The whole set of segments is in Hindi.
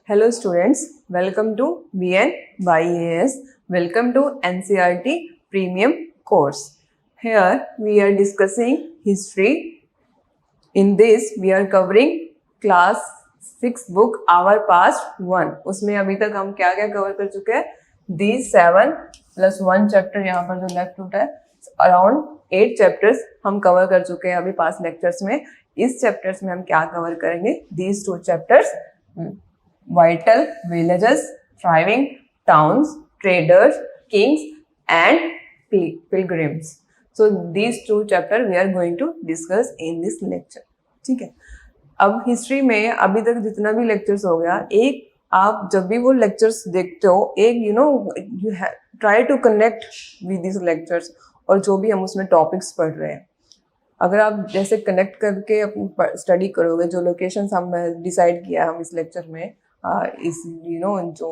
Hello students, welcome to BN YAS. Welcome to NCERT Premium course. Here we are discussing history. In this we are covering class 6 book Our Past 1. उसमें अभी तक हम क्या क्या कवर कर चुके हैं? These 7 plus 1 chapter यहाँ पर जो लेफ्ट होता है अराउंड 8 चैप्टर्स हम कवर कर चुके हैं अभी पास लेक्चर्स में. इस चैप्टर्स में हम क्या कवर करेंगे? These 2 chapters, vital villages, thriving towns, traders, kings and pilgrims. So these 2 chapters we are going to discuss in this lecture. ठीक है. अब हिस्ट्री में अभी तक जितना भी लेक्चर्स हो गया, एक आप जब भी वो लेक्चर्स देखते हो, एक you try to connect with this lectures और जो भी हम उसमें टॉपिक्स पढ़ रहे हैं. अगर आप जैसे कनेक्ट करके अपनी स्टडी करोगे, जो लोकेशंस हम डिसाइड किया हम इस लेक्चर में, इस जो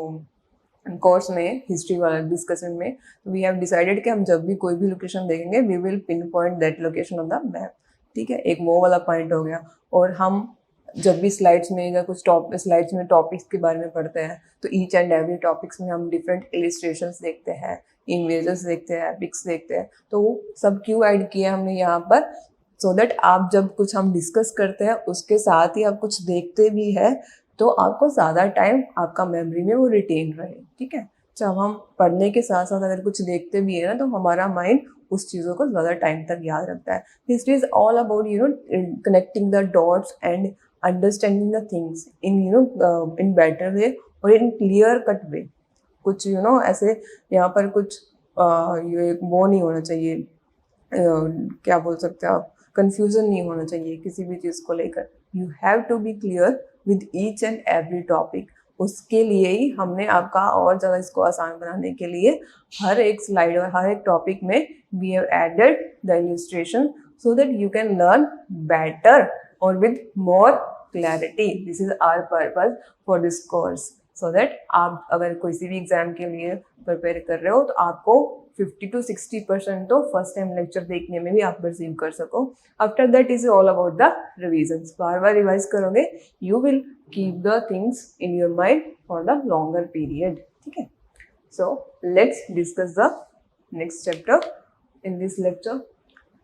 कोर्स में हिस्ट्री वाला डिस्कशन में, वी हैव डिसाइडेड कि हम जब भी कोई भी लोकेशन देखेंगे we will pinpoint that location on the map. ठीक है, एक वो वाला पॉइंट हो गया. और हम जब भी स्लाइड्स में या कुछ स्लाइड्स में टॉपिक्स के बारे में पढ़ते हैं तो ईच एंड एवरी टॉपिक्स में हम डिफरेंट इलिस्ट्रेशंस देखते हैं, इमेजेस देखते हैं, पिक्स देखते हैं. तो वो सब क्यों ऐड किया हमने यहाँ पर? सो दैट आप जब कुछ हम डिस्कस करते हैं उसके साथ ही आप कुछ देखते भी है तो आपको ज़्यादा टाइम आपका मेमोरी में वो रिटेन रहे. ठीक है, जब हम पढ़ने के साथ साथ अगर कुछ देखते भी है ना तो हमारा माइंड उस चीज़ों को ज़्यादा टाइम तक याद रखता है. History is all about connecting the dots and understanding the things in in better way और इन क्लियर कट वे. कुछ ऐसे यहाँ पर कुछ ये वो नहीं होना चाहिए, क्या बोल सकते हैं आप, कंफ्यूजन नहीं होना चाहिए किसी भी चीज़ को लेकर. You have to be clear with each and every topic. उसके लिए ही हमने आपका और ज़्यादा इसको आसान बनाने के लिए हर एक स्लाइड और हर एक टॉपिक में we have added the illustration so that you can learn better और with more clarity. This is our purpose for this course. So that आप अगर किसी भी एग्जाम के लिए प्रिपेयर कर रहे हो तो आपको 50 to 60% तो फर्स्ट टाइम लेक्चर देखने में भी आप परसीव कर सको. After that is all about the revisions. बार बार रिवाइज करोगे you will keep the things in your mind for the longer period. ठीक है, so let's discuss the next chapter in this lecture,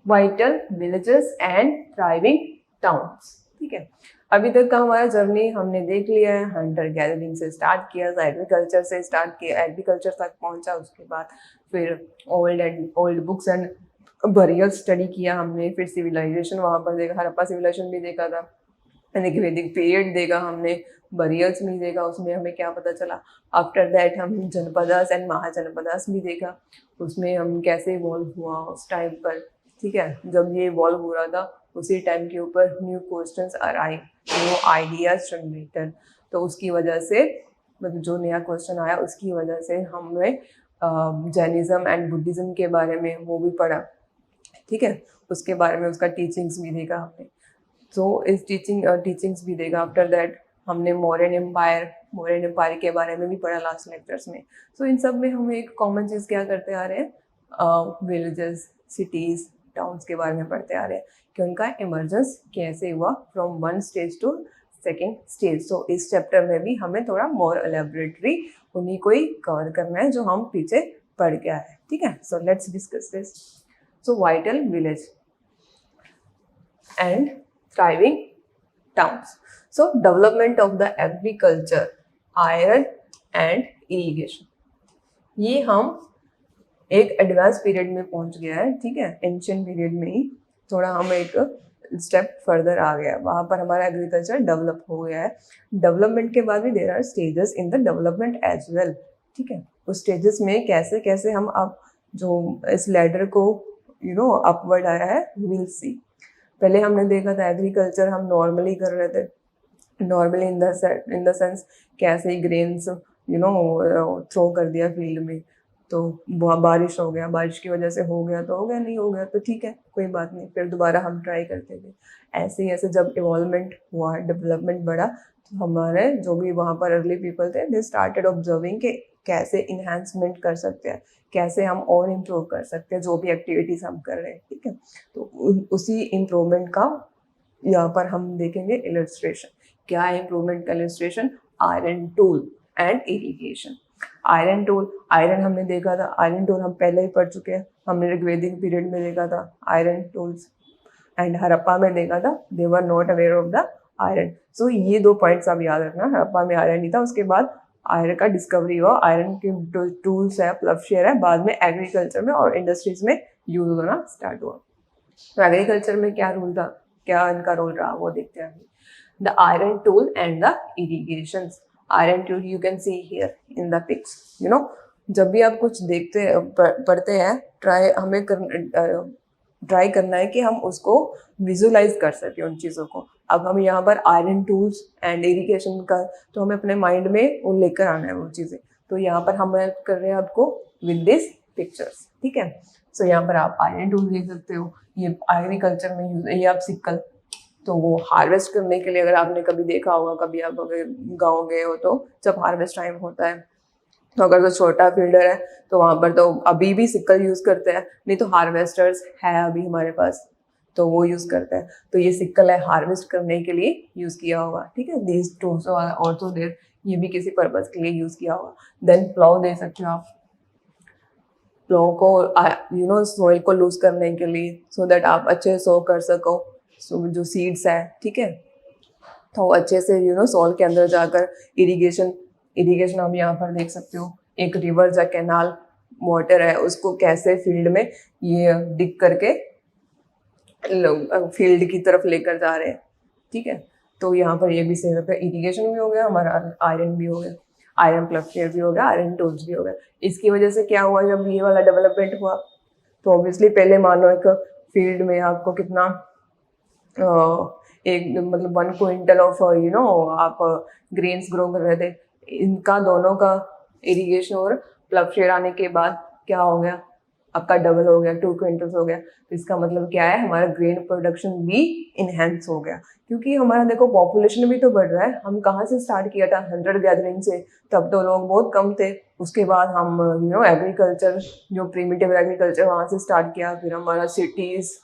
vital villages and thriving towns. ठीक है, अभी तक का हमारा जर्नी हमने देख लिया है. हंटर गैदरिंग से स्टार्ट किया, एग्रीकल्चर से स्टार्ट किया, एग्रीकल्चर तक पहुंचा, उसके बाद फिर old books and burial study किया हमने, फिर सिविलाइजेशन वहाँ पर देखा, हड़प्पा सिविलाइजेशन भी देखा था, वैदिक पीरियड देखा हमने, बरियल्स भी देखा, उसमें हमें क्या पता चला. आफ्टर दैट हम जनपदास एंड महाजनपदास भी देखा, उसमें हम कैसे इवॉल्व हुआ उस टाइम पर. ठीक है, जब ये इवॉल्व हो रहा था उसी टाइम के ऊपर न्यू क्वेश्चंस आए, न्यू आइडियाज जनरेटेड. तो उसकी वजह से मतलब जो नया क्वेश्चन आया उसकी वजह से हमने जैनिज्म एंड बुद्धिज्म के बारे में वो भी पढ़ा. ठीक है, उसके बारे में उसका टीचिंग्स भी देखा हमने. तो इस टीचिंग्स भी देखा. आफ्टर दैट हमने मौर्यन एम्पायर के बारे में भी पढ़ा लास्ट लेक्चर्स में. सो इन सब में हम एक कॉमन चीज़ क्या करते आ रहे हैं, विलेजेस, सिटीज़, टाउन्स के बारे में पढ़ते आ रहे हैं कि उनका इमर्जेंस कैसे हुआ from one stage to second stage. So इस चैप्टर में भी हमें थोड़ा मोर एलेबोरेटरी उन्हीं को ही कवर करना है जो हम पीछे पढ़ के आए. ठीक है, so let's discuss this. So vital village and thriving towns. So development of the agriculture, iron and irrigation. ये हम एक एडवांस पीरियड में पहुंच गया है. ठीक है, एंशियंट पीरियड में ही थोड़ा हम एक स्टेप फर्दर आ गया, वहाँ पर हमारा एग्रीकल्चर डेवलप हो गया है. डेवलपमेंट के बाद भी there are stages in the development as well. ठीक है, उस स्टेजेस में कैसे कैसे हम अब जो इस लैडर को अपवर्ड आया है विल सी. पहले हमने देखा था एग्रीकल्चर हम नॉर्मली कर रहे थे, नॉर्मली इन द सेंस कैसे ही ग्रेन्स थ्रो कर दिया फील्ड में तो बारिश हो गया, बारिश की वजह से हो गया तो हो गया, नहीं हो गया तो ठीक है कोई बात नहीं, फिर दोबारा हम ट्राई करते थे. ऐसे ही ऐसे जब इवॉल्वमेंट हुआ, डेवलपमेंट बढ़ा तो हमारे जो भी वहाँ पर अर्ली पीपल थे दे स्टार्टेड ऑब्जर्विंग कि कैसे इन्हांसमेंट कर सकते हैं, कैसे हम और इम्प्रूव कर सकते हैं जो भी एक्टिविटीज़ हम कर रहे हैं. ठीक है, तो उसी इम्प्रूवमेंट का यहाँ पर हम देखेंगे इलस्ट्रेशन. क्या है इम्प्रूवमेंट का illustration? Iron tool and irrigation. Iron tool, iron हमने देखा था, आयरन टूल हम पहले ही पढ़ चुके हैं, हमने ऋग्वेदिक पीरियड में देखा था आयरन टूल्स, एंड हड़प्पा में देखा था, they were not aware of the iron. So ये 2 पॉइंट्स आप याद रखना, हड़प्पा में आयरन नहीं था, उसके बाद आयरन का डिस्कवरी हुआ, आयरन के जो टूल्स है, प्लवशेयर है, बाद में एग्रीकल्चर में और इंडस्ट्रीज में यूज होना स्टार्ट हुआ। तो एग्रीकल्चर में क्या रूल था, क्या इनका रोल रहा, वो देखते हैं अभी। The iron tool and the irrigation. Iron tool you can see here in the pics, you know, जब भी आप कुछ देखते पढ़ते हैं, ट्राई करना है कि हम उसको विजुलाइज कर सकें उन चीज़ों को। अब हम यहाँ पर आयरन टूल्स एंड इरिगेशन का, तो हमें अपने माइंड में वो लेकर आना है वो चीज़ें। तो यहाँ पर हम हेल्प कर रहे हैं आपको विद दिस पिक्चर्स, ठीक है। सो यहाँ पर आप आयरन टूल देख सकते हो, ये एग्रीकल्चर में यूज, ये आप सिक्कल, तो वो हार्वेस्ट करने के लिए, अगर आपने कभी देखा होगा, कभी आप अगर गाँव गए हो तो जब हार्वेस्ट टाइम होता है, तो अगर तो छोटा फील्डर है तो वहाँ पर तो अभी भी सिक्कल यूज़ करते हैं, नहीं तो हार्वेस्टर्स है अभी हमारे पास, तो वो यूज़ करते हैं। तो ये सिक्कल है, हार्वेस्ट करने के लिए यूज़ किया होगा, ठीक है। दीज टूल्स ऑल्सो देयर, ये भी किसी पर्पज़ के लिए यूज़ किया होगा। देन प्लाउ दे सकते हो आप, प्लाउ को यू नो सॉइल को लूज करने के लिए, सो दैट आप अच्छे सो कर सको, सो जो सीड्स है, ठीक है, तो अच्छे से यू नो सॉइल के अंदर जाकर इरिगेशन हम यहाँ पर देख सकते हो, एक रिवर या कैनाल वाटर है, उसको कैसे फील्ड में ये डिग करके फील्ड की तरफ लेकर जा रहे हैं, ठीक है। तो यहाँ पर ये भी सेम है, इरिगेशन भी हो गया हमारा, आयरन भी हो गया, आयरन प्लवशेयर भी हो गया, आयरन टूल्स भी हो गया। इसकी वजह से क्या हुआ, जब ये वाला डेवलपमेंट हुआ, तो ऑब्वियसली पहले मानो एक फील्ड में आपको कितना एक मतलब 1 क्विंटल ऑफ यू नो आप ग्रेन्स ग्रो कर रहे थे, इनका दोनों का इरिगेशन और प्लवशेयर आने के बाद क्या हो गया, आपका डबल हो गया, 2 क्विंटल्स हो गया। तो इसका मतलब क्या है, हमारा ग्रेन प्रोडक्शन भी इनहेंस हो गया, क्योंकि हमारा देखो पॉपुलेशन भी तो बढ़ रहा है। हम कहाँ से स्टार्ट किया था, हंड्रेड गैदरिंग से, तब तो लोग बहुत कम थे। उसके बाद हम यू नो एग्रीकल्चर, जो प्रीमिटिव एग्रीकल्चर, वहाँ से स्टार्ट किया, फिर हमारा सिटीज़,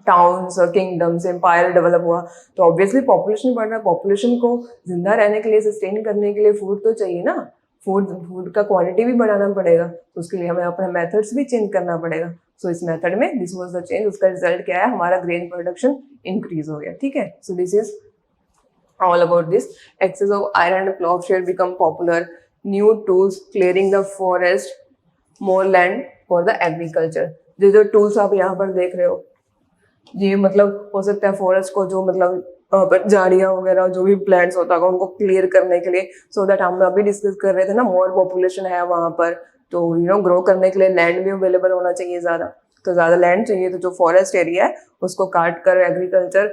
टाउन्स और किंगडम्स, एम्पायर डेवलप हुआ। तो ऑब्वियसली पॉपुलेशन बढ़ रहा है, पॉपुलेशन को जिंदा रहने के लिए, सस्टेन करने के लिए फूड तो चाहिए ना, फूड का क्वांटिटी भी बढ़ाना पड़ेगा, तो उसके लिए हमें अपने मेथड्स भी चेंज करना पड़ेगा। सो इस मेथड में दिस वाज द चेंज, उसका रिजल्ट क्या है, हमारा ग्रेन प्रोडक्शन इंक्रीज हो गया, ठीक है। So this is all about this. Excess of iron and plowshare become popular, new tools clearing the forest, more land for the agriculture। जो टूल्स आप यहाँ पर देख रहे हो, ये मतलब हो सकता है फॉरेस्ट को, जो मतलब झाड़ियाँ वगैरह जो भी प्लांट्स होता होगा उनको क्लियर करने के लिए, सो दैट हम अभी डिस्कस कर रहे थे ना, मोर पॉपुलेशन है वहाँ पर, तो यू नो ग्रो करने के लिए लैंड भी अवेलेबल होना चाहिए ज़्यादा, तो ज़्यादा लैंड चाहिए, तो जो फॉरेस्ट एरिया है उसको काट कर एग्रीकल्चर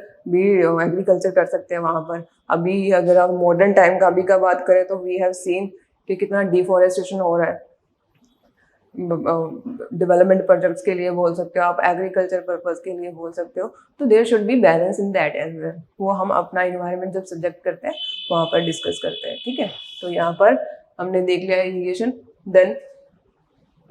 कर सकते हैं वहाँ पर। अभी अगर आप मॉडर्न टाइम का अभी का बात करें, तो वी हैव सीन कि कितना डिफॉरेस्टेशन हो रहा है, डेवलपमेंट प्रोजेक्ट्स के लिए बोल सकते हो आप, एग्रीकल्चर पर्पस के लिए बोल सकते हो। तो there should be balance in that as well. वो हम अपना इन्वायरमेंट जब सब्जेक्ट करते हैं वहाँ पर डिस्कस करते हैं, ठीक है। तो यहाँ पर हमने देख लिया irrigation, then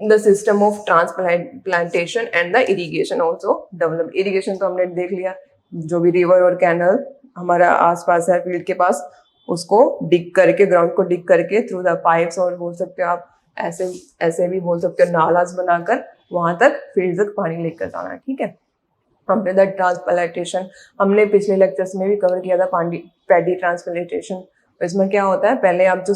the system of transplantation and the irrigation also develop. Irrigation तो हमने देख लिया, जो भी रिवर और कैनल हमारा आसपास है फील्ड के पास, उसको डिग करके, ग्राउंड को डिग करके थ्रू द पाइप्स, और बोल सकते हो आप ऐसे भी बोल सकते हो नालाज बनाकर वहां तक फील्ड तक पानी लेकर जाना है, ठीक है। हमने द ट्रांसप्लांटेशन हमने पिछले लेक्चर्स में भी कवर किया था, पैडी ट्रांसप्लांटेशन। इसमें क्या होता है, पहले आप जो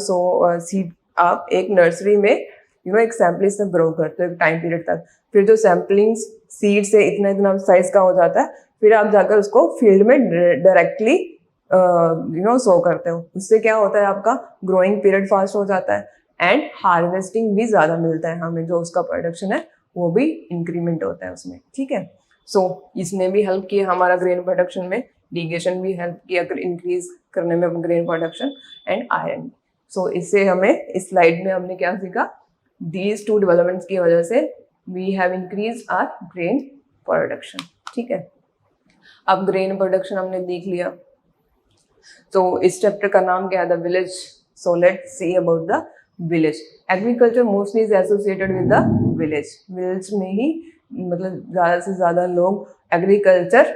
सीड आप एक नर्सरी में यू नो एक सैम्पलिंग से ग्रो करते हो एक टाइम पीरियड तक, फिर जो सैम्पलिंग सीड से इतना इतना साइज का हो जाता है, फिर आप जाकर उसको फील्ड में डायरेक्टली यू नो सो करते हो। उससे क्या होता है, आपका ग्रोइंग पीरियड फास्ट हो जाता है एंड हार्वेस्टिंग भी ज़्यादा मिलता है हमें, जो उसका प्रोडक्शन है वो भी इंक्रीमेंट होता है उसमें, ठीक है। सो इसने भी हेल्प किया हमारा ग्रेन प्रोडक्शन में, इरिगेशन भी हेल्प किया इंक्रीज करने में ग्रेन प्रोडक्शन एंड आयरन। सो इससे हमें इस स्लाइड में हमने क्या सीखा, दीज टू डेवलपमेंट्स की वजह से we have increase our grain production, ठीक है। अब ग्रेन प्रोडक्शन हमने देख लिया, तो इस चैप्टर का नाम क्या है, the village. So let's see about the village. Agriculture mostly is associated with the village. Village में ही मतलब ज़्यादा से ज़्यादा लोग एग्रीकल्चर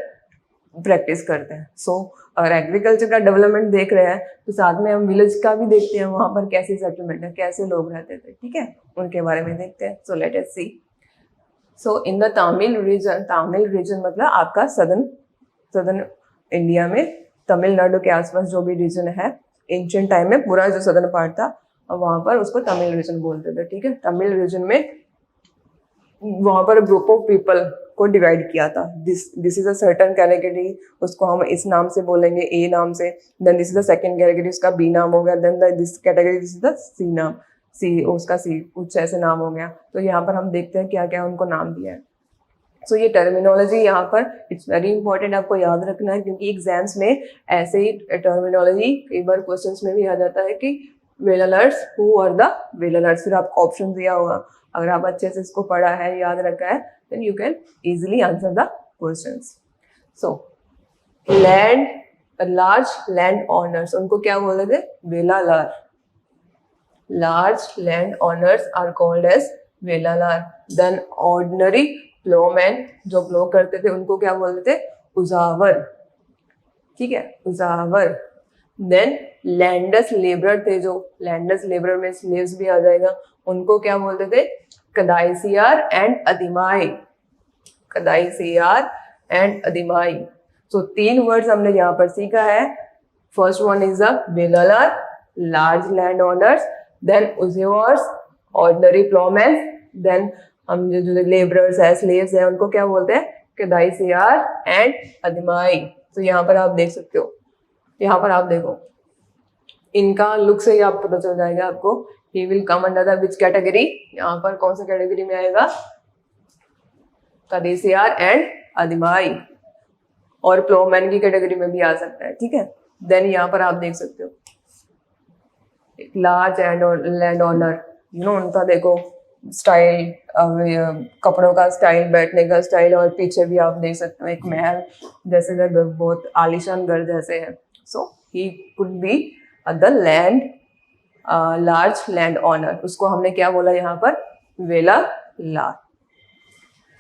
प्रैक्टिस करते हैं। सो अगर एग्रीकल्चर का डेवलपमेंट देख रहे हैं तो साथ में हम विलेज का भी देखते हैं, वहाँ पर कैसे सेटलमेंट है, कैसे लोग रहते थे, ठीक है, उनके बारे में देखते हैं। So let us see. So in the Tamil region मतलब आपका सदर्न इंडिया में, तमिलनाडु के आसपास जो भी रीजन है, एंशिएंट टाइम में पूरा जो सदर्न पार्ट था वहाँ पर उसको तमिल रीजन बोलते थे, ठीक है। तमिल रीजन में वहाँ पर ग्रुप ऑफ पीपल को डिवाइड किया था। This is a certain category, उसको हम इस नाम से बोलेंगे, ए नाम से। Then this is the second category, उसका बी नाम हो गया। Then this category, this is the C नाम, सी उसका सी कुछ ऐसे नाम हो गया। तो यहाँ पर हम देखते हैं क्या क्या उनको नाम दिया है। सो ये टर्मिनोलॉजी यहाँ पर इट्स वेरी इंपॉर्टेंट, आपको याद रखना है, क्योंकि एग्जाम्स में ऐसे ही टर्मिनोलॉजी कई बार क्वेश्चंस में भी आ जाता है कि वेललर्स, हु आर द वेललर्स, फिर आपको ऑप्शन दिया होगा। अगर आप अच्छे से इसको पढ़ा है, याद रखा है, then you can easily answer the questions. So land, large land owners, उनको क्या बोलते थे? Vellalar. Large land owners are called as Vellalar. Then ordinary ploughman, जो प्लो करते थे, उनको क्या बोलते थे? उजावर, ठीक है, उजावर। देन लैंडस लेबरर थे, जो लैंडस लेबरर में स्लेव्स भी आ जाएगा, उनको क्या बोलते थे? Kadaisiyar and Adimai. Kadaisiyar and Adimai. So 3 words हमने यहाँ पर सीखा है। First one is a Vellalar, large land owners, then Uzhavars, ordinary ploughman, then हम जो लेबरर्स है, स्लेव्स है, उनको क्या बोलते हैं? कदाइसियार एंड अदिमाई। तो यहाँ पर आप देख सकते हो, यहाँ पर आप देखो, इनका लुक से ही आप पता चल जाएगा आपको, he will come under the which category. यहाँ पर कौन सा कैटेगरी में आएगा? कदाइसियार एंड अदिमाई, और प्लोमैन की कैटेगरी में भी आ सकता है, ठीक है। देन यहाँ पर आप देख सकते हो large land owner, you know, उनका देखो स्टाइल, कपड़ों का स्टाइल, बैठने का स्टाइल, और पीछे भी आप देख सकते हो एक महल जैसे, बहुत आलीशान घर जैसे है। So he could be the land, large land owner, उसको हमने क्या बोला यहाँ पर? वेलालर,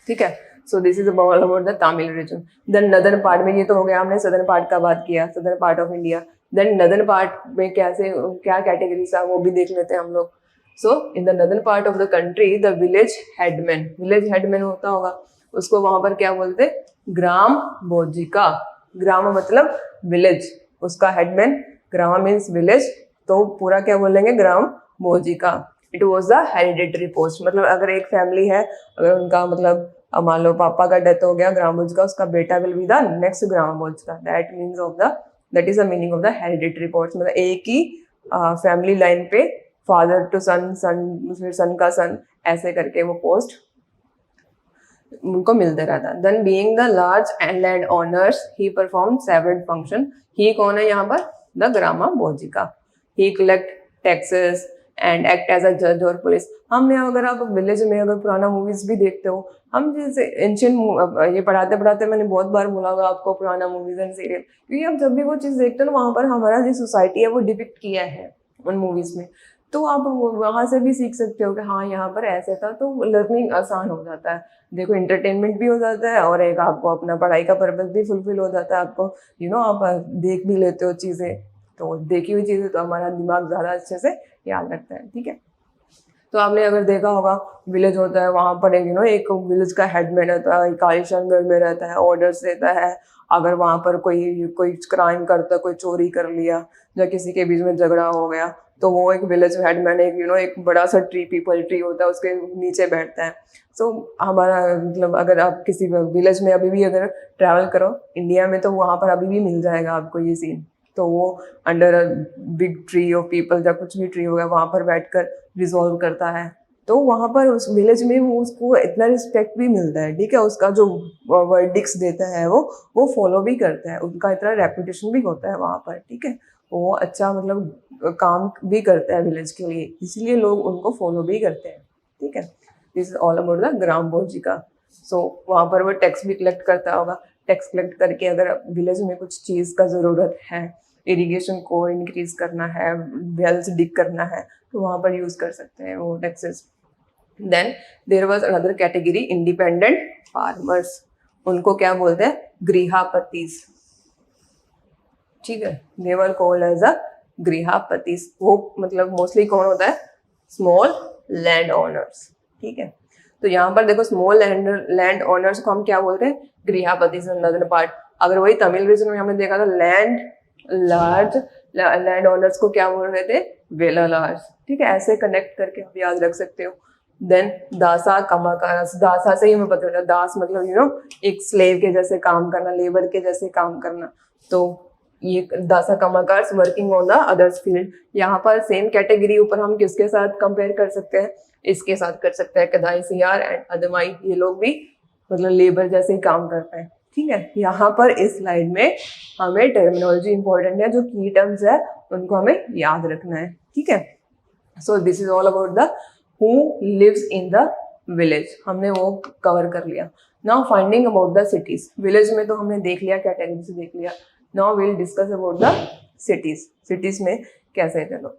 ठीक है। So this is about the Tamil region. Then northern part में, ये तो हो गया, हमने सदर्न पार्ट का बात किया, southern part of India. Then northern part में कैसे क्या कैटेगरीज है वो भी देख लेते हैं हम लोग। So in the northern part of the country, the village headman होता होगा, उसको वहां पर क्या बोलते? ग्राम बोजिका। ग्राम मतलब विलेज, उसका हेडमैन, ग्राम मीन्स विलेज, तो पूरा क्या बोलेंगे? Grama Bhojaka. It was the hereditary post, मतलब अगर एक फैमिली है, अगर उनका मतलब मान लो पापा का डेथ हो गया ग्राम बोज का, उसका बेटा विल बी द नेक्स्ट ग्राम बोज का। That is the meaning of the hereditary post, मतलब एक ही फैमिली लाइन पे फादर टू सन, फिर सन का सन, ऐसे करके वो पोस्ट उनको मिलते रहता। Then being the large and land owners, he perform several function. He कौन है यहाँ पर? The Grama Bhojaka. He collect taxes and act as a जज और पुलिस। हमने, अगर आप विलेज में अगर पुराना मूवीज भी देखते हो, हम जैसे एंशियंट, ये पढ़ाते पढ़ाते मैंने बहुत बार बोला होगा आपको पुराना मूवीज एंड सीरियल, क्योंकि हम जब भी वो चीज़ देखते हो ना, वहाँ पर हमारा जो सोसाइटी है वो डिपिक्ट किया है उन मूवीज में, तो आप वहाँ से भी सीख सकते हो कि हाँ यहाँ पर ऐसे था, तो लर्निंग आसान हो जाता है। देखो इंटरटेनमेंट भी हो जाता है, और एक आपको अपना पढ़ाई का पर्पस भी फुलफिल हो जाता है, आपको यू नो आप देख भी लेते हो चीज़ें, तो देखी हुई चीज़ें तो हमारा दिमाग ज़्यादा अच्छे से याद रखता है, ठीक है। तो आपने अगर देखा होगा, विलेज होता है, वहाँ पर एक एक विलेज का हेडमैन रहता है, एक आलिशान घर में रहता है, ऑर्डर्स देता है। अगर वहाँ पर कोई क्राइम करता, कोई चोरी कर लिया, या किसी के बीच में झगड़ा हो गया, तो वो एक विलेज हेडमैन एक बड़ा सा पीपल ट्री होता है, उसके नीचे बैठता है। सो हमारा मतलब, अगर आप किसी विलेज में अभी भी अगर ट्रैवल करो इंडिया में, तो वहाँ पर अभी भी मिल जाएगा आपको ये सीन। तो वो under a big tree of people, या कुछ भी ट्री होगा, वहाँ पर बैठकर रिजॉल्व करता है। तो वहाँ पर उस विलेज में वो उसको इतना रिस्पेक्ट भी मिलता है, ठीक है। उसका जो वर्डिक्स देता है वो फॉलो भी करता है, उनका इतना रेपुटेशन भी होता है वहाँ पर, ठीक है। वो अच्छा मतलब काम भी करता है विलेज के लिए, इसलिए लोग उनको फॉलो भी करते हैं, ठीक है। This is all about the Grama Bhojaka. So वहाँ पर वो टैक्स भी कलेक्ट करता होगा। टैक्स कलेक्ट करके अगर विलेज में कुछ चीज़ का ज़रूरत है, इरिगेशन को इंक्रीज करना है, वेल्स डिग करना है, तो वहाँ पर यूज़ कर सकते हैं वो taxes. Then there was another category, independent farmers. उनको क्या बोलते हैं? गृहपतिस, ठीक है, they were called as a गृहपतिस। वो मतलब मोस्टली कौन होता है, स्मॉल लैंड ओनर्स, ठीक है। तो यहाँ पर देखो स्मॉल लैंड ओनर्स को हम क्या बोलते हैं, गृहपतिस इन नॉर्दर्न पार्ट। अगर वही तमिल रीजन में हमने देखा था लैंड लार्ज लैंड ओनर्स को क्या बोल रहे थे, वेलालार्स, ठीक है। ऐसे कनेक्ट करके आप याद रख सकते हो। देन दासा कमाकास, दासा से ही हमें पता चला, दास मतलब यू नो एक स्लेव के जैसे काम करना, लेबर के जैसे काम करना। तो ये dasa kammakaras working on the others field. यहाँ पर सेम कैटेगरी ऊपर हम किसके साथ कंपेयर कर सकते हैं, इसके साथ कर सकते हैं, कदाई सियार एंड अदमाई, ये लोग भी मतलब लेबर जैसे ही काम करते हैं, ठीक है। यहाँ पर इस स्लाइड में हमें टर्मिनोलॉजी इंपॉर्टेंट है, जो की टर्म्स है उनको हमें याद रखना है, ठीक है। So this is all about the who lives in the village, हमने वो कवर कर लिया। Now finding about the cities, village में तो हमने देख लिया, कैटेगरी से देख लिया। Now will discuss about the cities, cities में कैसे थे लोग,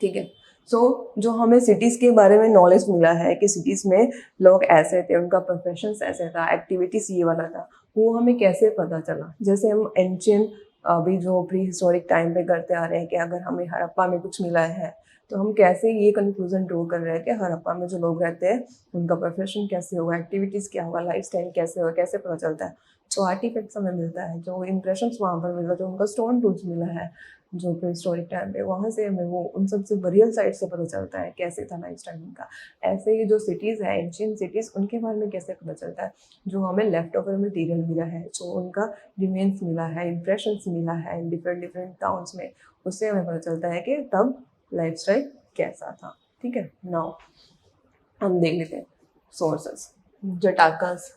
ठीक है। सो जो हमें सिटीज के बारे में नॉलेज मिला है कि सिटीज में लोग ऐसे थे, उनका प्रोफेशन ऐसे था, एक्टिविटीज ये वाला था, वो हमें कैसे पता चला। जैसे हम एंशियंट अभी जो प्री हिस्टोरिक टाइम पे करते आ रहे हैं कि अगर हमें हड़प्पा में कुछ मिला है तो हम कैसे ये कंक्लूजन ड्रॉ कर रहे हैं कि हड़प्पा में जो लोग रहते हैं उनका प्रोफेशन कैसे होगा, एक्टिविटीज़ क्या होगा, लाइफ स्टाइल कैसे होगा, कैसे पता चलता है। जो आर्टिफैक्ट्स हमें मिलता है, जो इंप्रेशंस वहाँ पर मिला, जो उनका स्टोन टूल्स मिला है जो प्री हिस्टोरिक टाइम पे, वहाँ से हमें वो उन सब से रियल साइड से पता चलता है कैसे था लाइफ स्टाइल उनका। ऐसे ही जो सिटीज़ है, एंशियंट सिटीज़, उनके बारे में कैसे पता चलता है, जो हमें लेफ्ट ओवर मटीरियल मिला है, जो उनका रिमेन्स मिला है, इंप्रेशंस मिला है डिफरेंट डिफरेंट टाउन्स में, उससे हमें पता चलता है कि तब लाइफ स्टाइल कैसा था, ठीक है। नाउ हम देख लेते हैं sources. जटाकास,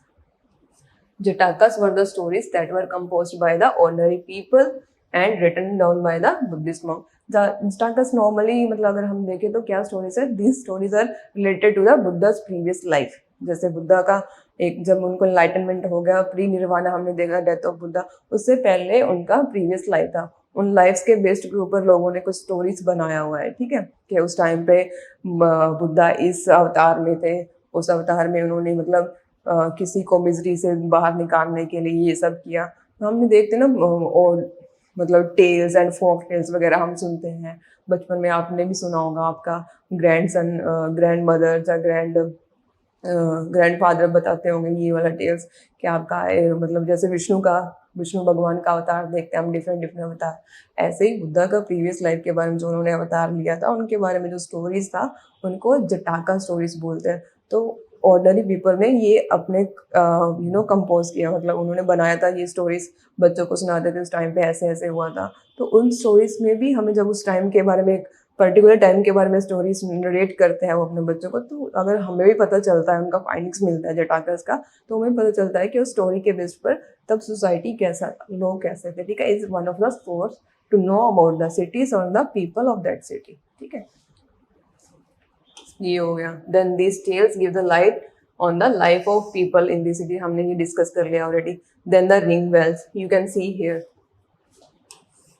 Jatakas were the stories that were composed by the ordinary people and written down by the Buddhist monk. The Jatakas normally मतलब अगर हम देखें तो क्या स्टोरीज है, these stories are related to the Buddha's previous life। जैसे बुद्धा का एक जब उनको एनलाइटनमेंट हो गया, प्री निर्वाणा हमने देखा, डेथ ऑफ बुद्धा, उससे पहले उनका प्रीवियस लाइफ था। उन लाइफ्स के बेस्ड के ऊपर लोगों ने कुछ स्टोरीज बनाया हुआ है, ठीक है, कि उस टाइम पे बुद्धा इस अवतार में थे, उस अवतार में उन्होंने मतलब किसी को मिजरी से बाहर निकालने के लिए ये सब किया। तो हमने देखते ना और मतलब टेल्स एंड फोक टेल्स वगैरह हम सुनते हैं बचपन में, आपने भी सुना होगा, आपका ग्रैंडसन ग्रैंड मदर या ग्रैंड फादर बताते होंगे ये वाला टेल्स कि आपका मतलब जैसे विष्णु भगवान का अवतार देखते हैं हम, डिफरेंट डिफरेंट अवतार, ऐसे ही बुद्धा का प्रीवियस लाइफ के बारे में जो उन्होंने अवतार लिया था उनके बारे में जो स्टोरीज था उनको जटाका स्टोरीज बोलते हैं। तो ऑर्डनरी पीपल ने ये अपने कंपोज किया, मतलब उन्होंने बनाया था ये स्टोरीज, बच्चों को सुनाते थे उस टाइम पे ऐसे ऐसे हुआ था। तो उन स्टोरीज में भी हमें जब उस टाइम के बारे में, पर्टिकुलर टाइम के बारे में स्टोरीज नरेट करते हैं वो अपने बच्चों को, तो अगर हमें भी पता चलता है, उनका फाइंडिंग्स मिलता है जटाकस का, तो हमें पता चलता है कि उस स्टोरी के बेस पर तब सोसाइटी कैसा, लोग कैसे थे, ठीक है। Is one of the source to know about the cities और the people of that city, ठीक है, ये हो गया। Then these tales give the light on the life of people in the city, हमने ये डिस्कस कर लिया already. Then the ring bells, you can see here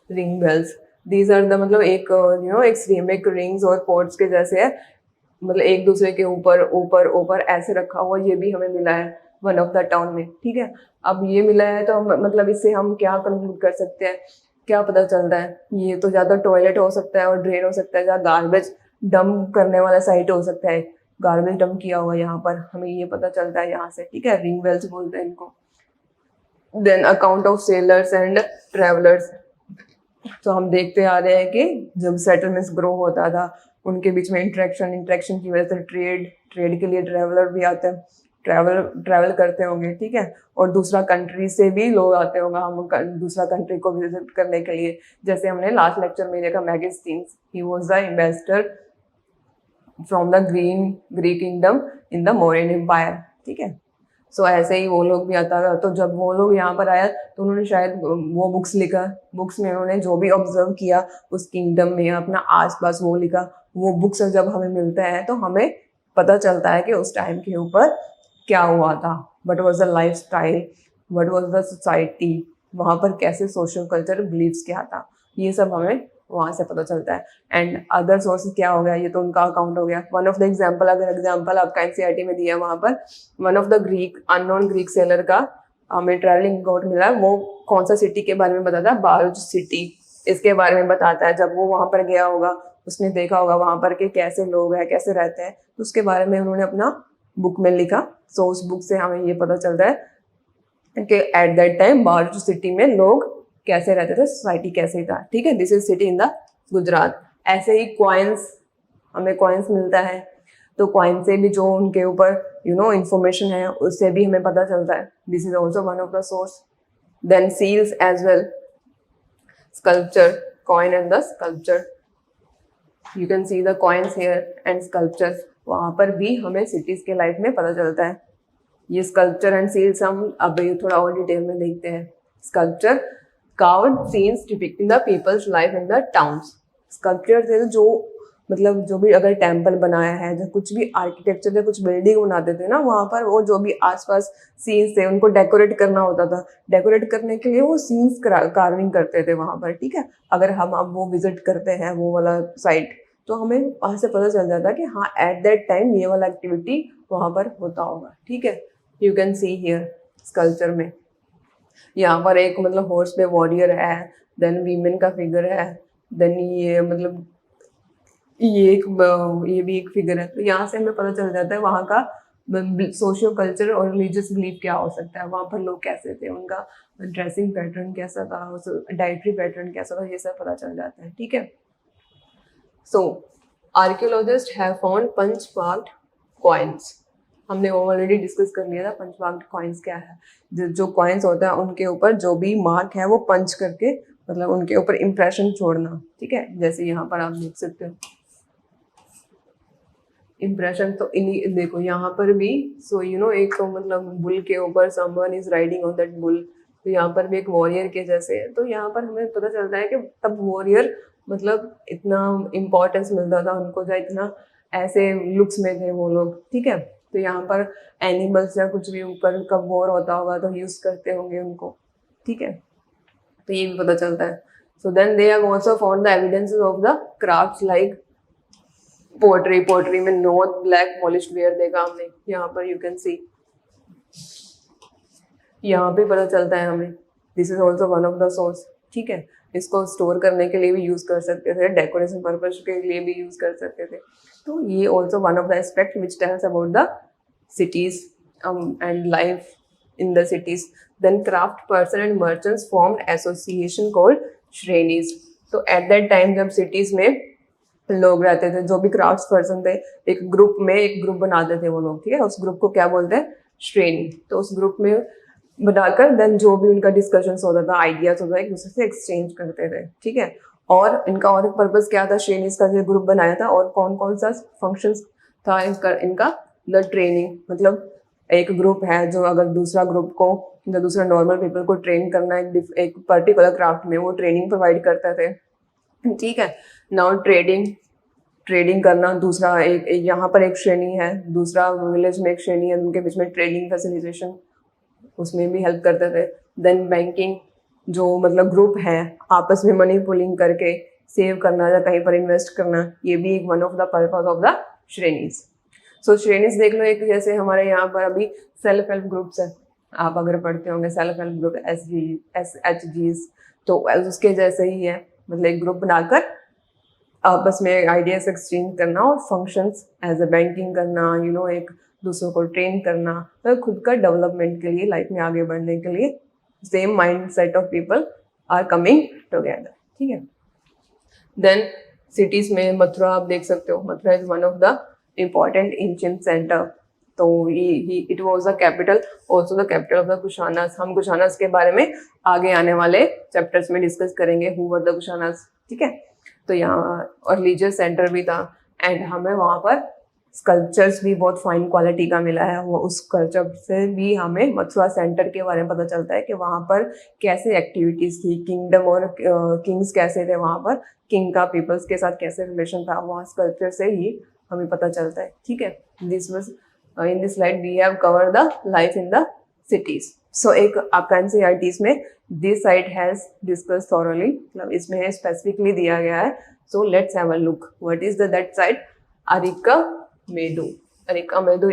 ring bells, these are the मतलब एक एक सिरेमिक रिंग्स और पॉट्स के जैसे है, मतलब एक दूसरे के ऊपर ऊपर ऊपर ऐसे रखा हुआ, ये भी हमें मिला है वन ऑफ द टाउन में, ठीक है। अब ये मिला है तो हम मतलब इससे हम क्या कंक्लूड कर सकते हैं, क्या पता चलता है, ये तो ज़्यादा टॉयलेट हो सकता है और ड्रेन हो सकता है, या गार्बेज डंप करने वाला साइट हो सकता है, गार्बेज डंप किया हुआ यहाँ पर, हमें ये पता चलता है यहाँ से, ठीक है। रिंग बेल्स बोलते हैं इनको। Then account of sellers and travellers, तो हम देखते आ रहे हैं कि जब सेटलमेंट्स ग्रो होता था उनके बीच में इंटरेक्शन की वजह से ट्रेड के लिए ट्रैवलर भी आते हैं, ट्रैवल करते होंगे, ठीक है। और दूसरा कंट्री से भी लोग आते होंगे हम दूसरा कंट्री को विजिट करने के लिए, जैसे हमने लास्ट लेक्चर में देखा Megasthenes, he was the investor from the Greek kingdom in the Mauryan empire, ठीक है। सो ऐसे ही वो लोग भी आता था, तो जब वो लोग यहाँ पर आया तो उन्होंने शायद वो बुक्स लिखा, बुक्स में उन्होंने जो भी ऑब्जर्व किया उस किंगडम में अपना आसपास वो लिखा, वो बुक्स जब हमें मिलता है तो हमें पता चलता है कि उस टाइम के ऊपर क्या हुआ था, what was the life style, what was the society, वहाँ पर कैसे सोशल कल्चर बिलीव्स क्या था, ये सब हमें वहाँ से पता चलता है। एंड अदर सोर्सेज क्या हो गया, ये तो उनका अकाउंट हो गया। वन ऑफ द एग्जाम्पल, अगर एग्जाम्पल आपका एनसीईआरटी में दिया है वहाँ पर one of the unknown Greek seller का हमें ट्रैवलिंग कोड मिला है, वो कौन सा सिटी के बारे में बताता है, बारूच सिटी, इसके बारे में बताता है। जब वो वहां पर गया होगा, उसने देखा होगा वहां पर के कैसे लोग हैं, कैसे रहते हैं, तो उसके बारे में उन्होंने अपना बुक में लिखा। सो उस बुक से हमें ये पता चलता है कि एट दैट टाइम बारूच सिटी में लोग कैसे रहते थे, सोसाइटी कैसे था। ठीक है, this is city in the Gujarat. ऐसे ही कॉइन्स, हमें कॉइन्स मिलता है, तो कॉइन से भी जो उनके ऊपर इंफॉर्मेशन है उससे भी हमें पता चलता है। This is also one of the source. Then seals as well, sculpture, coin and the sculpture, you can see the coins here and sculpture. वहां पर भी हमें सिटीज के लाइफ में पता चलता है। ये स्कल्पचर एंड सील्स हम अब थोड़ा और डिटेल में देखते हैं। Sculpture, carved scenes depicting the people's life in the towns. Sculpture से जो मतलब जो भी अगर टेम्पल बनाया है, जो कुछ भी आर्किटेक्चर से कुछ बिल्डिंग बनाते थे ना, वहाँ पर वो जो भी आसपास सीन्स थे उनको डेकोरेट करना होता था। डेकोरेट करने के लिए वो सीन्स कार्विंग करते थे वहाँ पर। ठीक है, अगर हम अब वो विजिट करते हैं वो वाला साइट, तो हमें वहाँ से पता चल जाता है कि हाँ एट दैट टाइम ये वाला एक्टिविटी वहाँ पर होता होगा। ठीक है, you can see here sculpture में यहाँ पर एक मतलब हॉर्स पे वॉरियर है, देन वीमेन का फिगर है, देन ये मतलब ये भी एक फिगर है। तो यहाँ से हमें पता चल जाता है वहाँ का सोशियो कल्चर और रिलीजियस बिलीफ क्या हो सकता है, वहाँ पर लोग कैसे थे, उनका ड्रेसिंग पैटर्न कैसा था, डाइटरी पैटर्न कैसा था, ये सब पता चल जाता है। ठीक है, so archaeologist have found punch marked coins. हमने ऑलरेडी डिस्कस कर लिया था पंच मार्क्ड कॉइन्स क्या है। जो कॉइन्स होता है उनके ऊपर जो भी मार्क है वो पंच करके मतलब उनके ऊपर इम्प्रेशन छोड़ना। ठीक है, जैसे यहाँ पर आप देख सकते हो इम्प्रेशन। तो इन्हीं देखो यहाँ पर भी एक तो मतलब बुल के ऊपर someone is riding on that bull, तो यहाँ पर भी एक वॉरियर के जैसे है। तो यहाँ पर हमें पता चलता है कि तब वॉरियर मतलब इतना इम्पोर्टेंस मिलता था उनको, या इतना ऐसे लुक्स में थे वो लोग। ठीक है, तो यहाँ पर एनिमल्स या कुछ भी ऊपर कब वॉर होता होगा तो यूज करते होंगे उनको। ठीक है, तो ये भी पता चलता है। So then they have also found the evidences of the crafts like poetry में नॉट ब्लैक पॉलिश्ड वेयर देखा हमने, यहाँ पर यू कैन सी, यहाँ पे पता चलता है हमें। This is also one of the source. ठीक है, इसको स्टोर करने के लिए भी यूज कर सकते थे, डेकोरेशन पर्पज के लिए भी यूज कर सकते थे। तो ये also one of the aspect which tells about the cities and life in the cities. Then craft person and merchants formed association called श्रेणीज। तो at that time जब cities में लोग रहते थे, जो भी क्राफ्ट पर्सन थे, एक ग्रुप बनाते थे वो लोग। ठीक है, उस ग्रुप को क्या बोलते हैं, श्रेणी। तो उस ग्रुप में बनाकर देन जो भी उनका डिस्कशन होता था, आइडियाज होता था, एक दूसरे से एक्सचेंज करते थे। ठीक है, और इनका और एक पर्पज क्या था, श्रेणीज का जो ग्रुप बनाया था, और कौन कौन सा फंक्शंस था इनका द ट्रेनिंग। मतलब एक ग्रुप है जो अगर दूसरा ग्रुप को या दूसरा नॉर्मल पीपल को ट्रेन करना एक पर्टिकुलर क्राफ्ट में, वो ट्रेनिंग प्रोवाइड करते थे। ठीक है, नाउ ट्रेडिंग करना दूसरा एक यहाँ पर एक श्रेणी है, दूसरा विलेज में एक श्रेणी है, उनके बीच में ट्रेडिंग फैसिलिटेशन, उसमें भी हेल्प करते थे। देन बैंकिंग, जो मतलब ग्रुप है आपस में मनी पुलिंग करके सेव करना या कहीं पर इन्वेस्ट करना, ये भी एक one of the purpose of the shrenis. So shrenis देख लो, एक जैसे हमारे यहाँ पर अभी सेल्फ हेल्प ग्रुप्स है, आप अगर पढ़ते होंगे सेल्फ हेल्प ग्रुप SHGs, तो उसके जैसे ही है, मतलब एक ग्रुप बनाकर आपस में आइडियाज एक्सचेंज करना और फंक्शंस एज अ बैंकिंग करना, एक दूसरों को ट्रेन करना, तो खुद का डेवलपमेंट के लिए, लाइफ में आगे बढ़ने के लिए same mindset of people are coming together. ठीक है, देन सिटीज में मथुरा आप देख सकते हो, Mathura is one of the important ancient centre. तो it was the capital, also the capital of the Kushanas. हम कुशानास के बारे में आगे आने वाले चैप्टर्स में डिस्कस करेंगे, हु वर द कुशानास। ठीक है, तो यहाँ और रिलीजियस सेंटर भी था, एंड हमें वहाँ पर स्कल्पचर्स भी बहुत फाइन क्वालिटी का मिला है। वो उस स्कल्पचर से भी हमें मथुरा सेंटर के बारे में पता चलता है कि वहाँ पर कैसे एक्टिविटीज थी, किंगडम और किंग्स कैसे थे वहाँ पर, किंग का पीपल्स के साथ कैसे रिलेशन था, वहाँ स्कल्पचर से ही हमें पता चलता है। ठीक है, this was in this slide we have cover the life in the cities. So एक आपका एनसीईआरटीज में this site has discuss thoroughly, मतलब इसमें स्पेसिफिकली दिया गया है। So let's have a look, what is that site, Arikamedu. Arika Medu,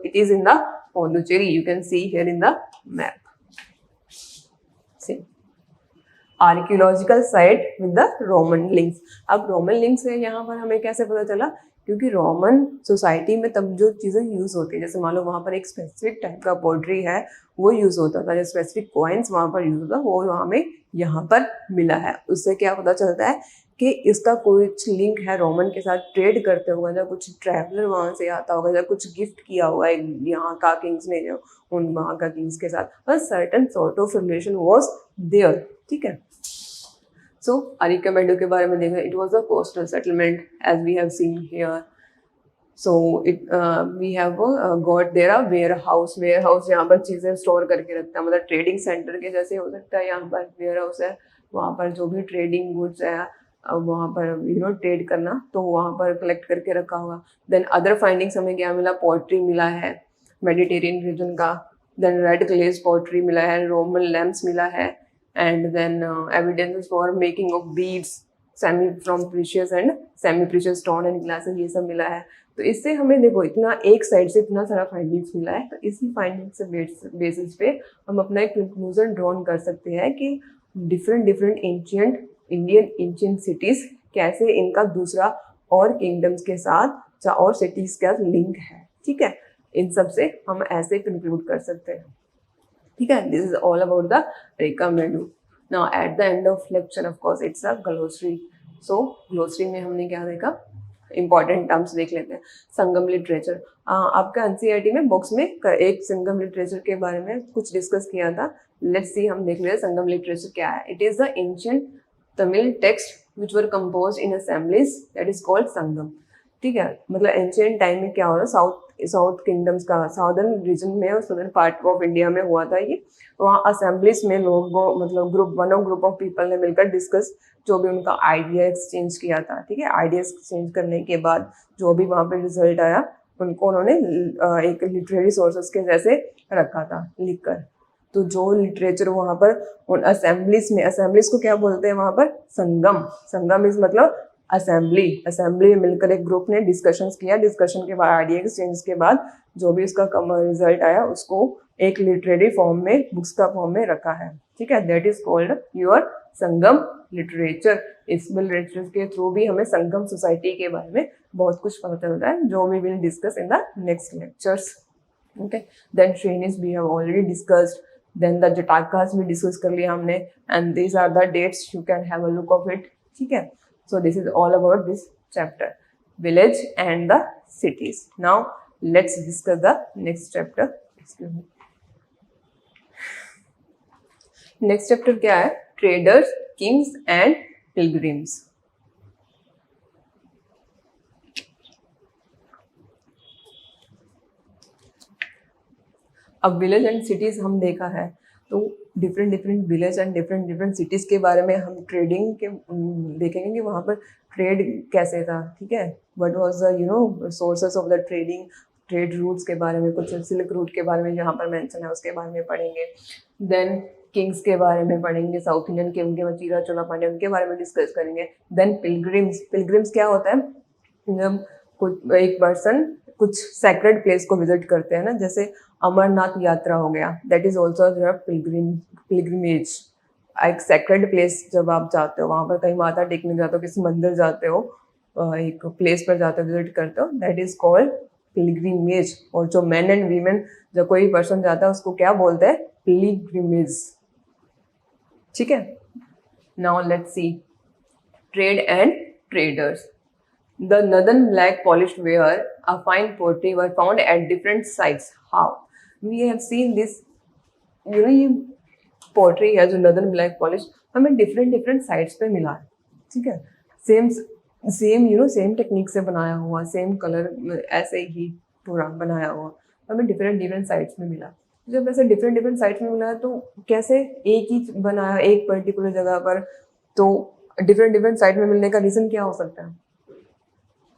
it is in the Pondicherry, you can see here in the map. Same. Archaeological site with the Roman links. अब रोमन लिंक्स है यहाँ पर हमें कैसे पता चला, क्योंकि रोमन सोसाइटी में तब जो चीज़ें यूज़ होती है, जैसे मान लो वहाँ पर एक स्पेसिफिक टाइप का पोट्री है वो यूज़ होता था, जो स्पेसिफिक कॉइन्स वहाँ पर यूज़ होता वो हमें यहाँ पर मिला है। उससे क्या पता चलता है कि इसका कुछ लिंक है रोमन के साथ, ट्रेड करते होगा, या कुछ ट्रैवलर वहाँ से आता होगा, या कुछ गिफ्ट किया हुआ है यहाँ का किंग्स ने जो उन वहाँ का किंग्स के साथ, but certain sort of relation was there. ठीक है। सो अरिकामेडो के बारे में देखें, it was a coastal settlement as we have seen here. So it we have got there a warehouse यहाँ पर चीज़ें स्टोर करके रखता है, मतलब ट्रेडिंग सेंटर के जैसे हो सकता है। यहाँ पर वेयर हाउस है, वहाँ पर जो भी ट्रेडिंग गुड्स है वहाँ पर ट्रेड करना, तो वहाँ पर कलेक्ट करके रखा होगा। देन अदर फाइंडिंग्स हमें क्या मिला, पोट्री मिला है मेडिटेरियन रीजन का, देन रेड ग्लेज पोट्री मिला है, रोमन लैम्प्स मिला है, and then evidences for making of beads semi from precious and semi precious stone and glasses, ये सब मिला है। तो इससे हमें देखो इतना एक साइड से इतना सारा फाइंडिंग्स मिला है, तो इसी फाइंडिंग्स से बेसिस पे हम अपना एक कंक्लूजन ड्रॉन कर सकते हैं कि different ancient Indian ancient cities कैसे इनका दूसरा और किंगडम्स के साथ और सिटीज का लिंक है। ठीक है, इन सब से हम ऐसे कंक्लूड कर सकते हैं। ठीक है, this is all about the Arikamedu. Now at the end of lecture of course it's a glossary. So glossary में हमने क्या देखा, इंपॉर्टेंट टर्म्स देख लेते हैं। संगम लिटरेचर, आपका एनसीईआरटी में बुक्स में एक संगम लिटरेचर के बारे में कुछ डिस्कस किया था। लेट्स सी, हम देख लेते हैं संगम लिटरेचर क्या है। It is the ancient Tamil text which were compose in assemblies, that is called Sangam. ठीक है, मतलब एंशिएंट टाइम में क्या हो रहा, साउथ किंगडम्स का साउदर्न रीजन में और सदर्न पार्ट ऑफ इंडिया में हुआ था ये। वहाँ असेंबलीज में लोगों मतलब ग्रुप ऑफ पीपल ने मिलकर डिस्कस जो भी उनका आइडिया एक्सचेंज किया था। ठीक है, आइडिया एक्सचेंज करने के बाद जो भी वहाँ पे रिजल्ट आया उनको उन्होंने एक लिटरेरी सोर्सेस के जैसे रखा था लिखकर। तो जो लिटरेचर वहाँ पर उन असेंबलीज में, असेंबलीज को क्या बोलते हैं वहाँ पर, संगम। संगम इज मतलब असेंबली में मिलकर एक ग्रुप ने डिस्कशंस किया, डिस्कशन के बाद आइडिया एक्सचेंज के बाद जो भी उसका रिजल्ट आया उसको एक लिटरेरी फॉर्म में, बुक्स का फॉर्म में रखा है। ठीक है, that is called your Sangam literature. इस लिटरेचर के थ्रू भी हमें संगम सोसाइटी के बारे में बहुत कुछ पता चलता है, जो we will discuss in the next lectures. Okay, then shrenis we have already discussed, then the Jatakas भी डिस्कस कर लिया हमने, and these are the dates, you can have a look of it. ठीक है, so this is all about this chapter, village and the cities. Now let's discuss the next chapter. Excuse me. Next chapter क्या है, traders, kings and pilgrims. अब विलेज एंड सिटीज हम देखा है, तो different village and different cities के बारे में हम ट्रेडिंग के देखेंगे कि वहाँ पर ट्रेड कैसे था। ठीक है, what was the sources of the trading, trade routes के बारे में, कुछ सिल्क रूट के बारे में जहाँ पर मेंशन है उसके बारे में पढ़ेंगे। देन किंग्स के बारे में पढ़ेंगे, साउथ इंडियन किंग के, चीरा चोला पांड्या, उनके बारे में डिस्कस करेंगे। देन पिलग्रिम्स क्या होता है, जब कुछ एक पर्सन कुछ सैक्रेड प्लेस को विजिट करते हैं ना, जैसे अमरनाथ यात्रा हो गया, दैट इज ऑल्सो पिलग्रिमेज। एक सैक्रेड प्लेस जब आप जाते हो, वहाँ पर कहीं माथा टेकने जाते हो, किसी मंदिर जाते हो, एक प्लेस पर जाते हो, विजिट करते हो, दैट इज कॉल्ड पिलग्रिमेज। और जो मैन एंड वीमेन जब कोई पर्सन जाता है उसको क्या बोलते हैं, पिलग्रिमेज। ठीक है, now let's see trade and traders. The northern black polished ware, a fine pottery, were found at different sites. How? We have seen this, ये पोट्री है जो नदन ब्लैक पॉलिश हमें डिफरेंट साइट्स पे मिला है। ठीक है, सेम सेम टेक्निक से बनाया हुआ, सेम कलर ऐसे ही पूरा बनाया हुआ, हमें डिफरेंट साइट्स में मिला। जब ऐसे डिफरेंट साइट्स में मिला है तो कैसे एक ही बनाया एक पर्टिकुलर जगह पर, तो डिफरेंट साइट में मिलने का रीज़न क्या हो सकता है,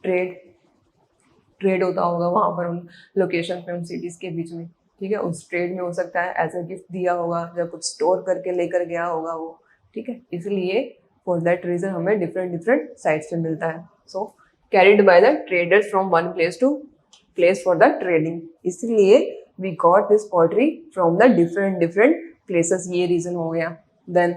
ट्रेड होता होगा वहाँ पर उन लोकेशन पे, उन सिटीज़ के बीच में। ठीक है, उस ट्रेड में हो सकता है एज ए गिफ्ट दिया होगा या कुछ स्टोर करके लेकर गया होगा वो। ठीक है, इसलिए फॉर दैट रीज़न हमें डिफरेंट साइट्स से मिलता है। So carried by the traders from one place to place for the trading, इसलिए we got this pottery from the different places, ये रीज़न हो गया। Then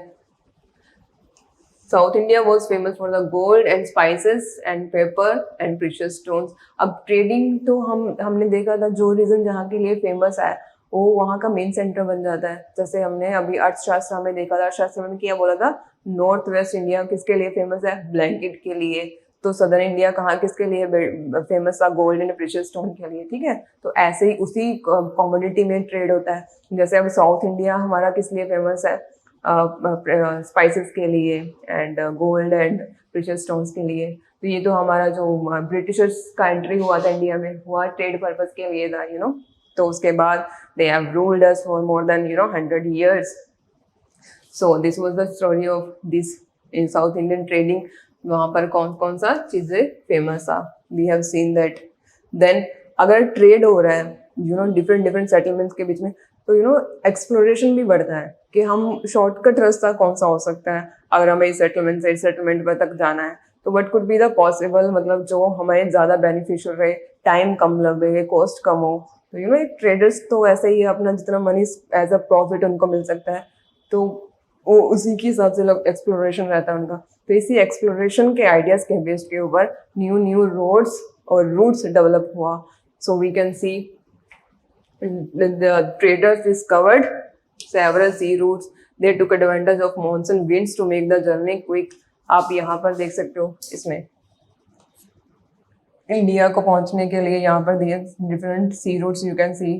South India was famous for the gold and spices and paper and precious stones. अब ट्रेडिंग तो हमने देखा था, जो रीजन जहाँ के लिए फेमस है वो वहाँ का मेन सेंटर बन जाता है. जैसे हमने अभी अर्थशास्त्र में देखा था, अर्थशास्त्र में क्या बोला था, नॉर्थ वेस्ट इंडिया किसके लिए फेमस है, ब्लैंकेट के लिए. तो सदर्न इंडिया कहाँ किसके लिए फेमस था, गोल्ड एंड प्रेशियस स्टोन के लिए. ठीक है, तो ऐसे ही उसी कमोडिटी में ट्रेड होता है. जैसे अब साउथ इंडिया हमारा किस लिए फेमस है, स्पाइसेस के लिए and gold and precious stones के लिए. तो ये तो हमारा जो ब्रिटिशर्स का एंट्री हुआ था इंडिया में, हुआ ट्रेड पर्पस के लिए था, यू नो. तो उसके बाद they have ruled us for more than 100 years. So this was the story of this in south Indian trading. वहाँ पर कौन कौन सा चीज़ें फेमस था, we have seen that. Then अगर ट्रेड हो रहा है डिफरेंट डिफरेंट सेटलमेंट्स के बीच में, तो एक्सप्लोरेशन भी बढ़ता है कि हम शॉर्टकट रास्ता कौन सा हो सकता है अगर हमें इस सेटलमेंट से इस सेटलमेंट पर तक जाना है. तो what could be the possible, मतलब जो हमें ज़्यादा बेनिफिशियल रहे, टाइम कम लगे, कॉस्ट कम हो. तो ट्रेडर्स तो ऐसे ही अपना जितना मनी एज अ प्रॉफिट उनको मिल सकता है, तो वो उसी के हिसाब से लोग एक्सप्लोरेशन रहता है उनका. तो इसी एक्सप्लोरेशन के आइडियाज के बेस के ऊपर न्यू रोड्स और रूट्स डेवलप हुआ. So we can see the traders discovered several sea routes. They took advantage of monsoon winds to make the journey quick. आप यहाँ पर देख सकते हो, इसमें इंडिया को पहुंचने के लिए यहाँ पर दिए different sea routes. You can सी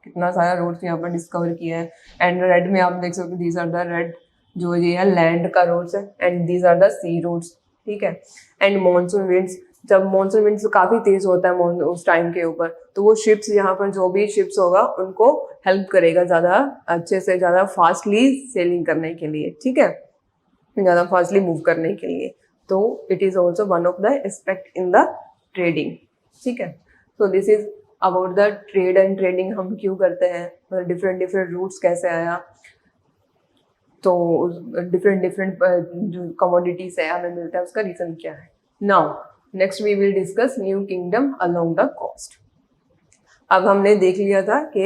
कितना सारा रूट्स यहाँ पर डिस्कवर किया है. एंड रेड में आप देख सकते हो, दीज आर द रेड, जो ये है लैंड का रूट्स है, and these are the sea routes. ठीक है. एंड मॉनसून विंड्स, जब मॉनसून विंड्स काफ़ी तेज़ होता है उस टाइम के ऊपर, तो वो शिप्स यहाँ पर जो भी शिप्स होगा उनको हेल्प करेगा ज़्यादा अच्छे से, ज़्यादा फास्टली सेलिंग करने के लिए. ठीक है, ज़्यादा फास्टली मूव करने के लिए. तो it is also one of the aspect in the trading. ठीक है. So this is about the trade and trading. हम क्यों करते हैं, मतलब डिफरेंट डिफरेंट रूट्स कैसे आया, तो डिफरेंट डिफरेंट जो कमोडिटीज है हमें मिलता है, उसका रीज़न क्या है. Now next we will discuss new kingdom along the coast. अब हमने देख लिया था कि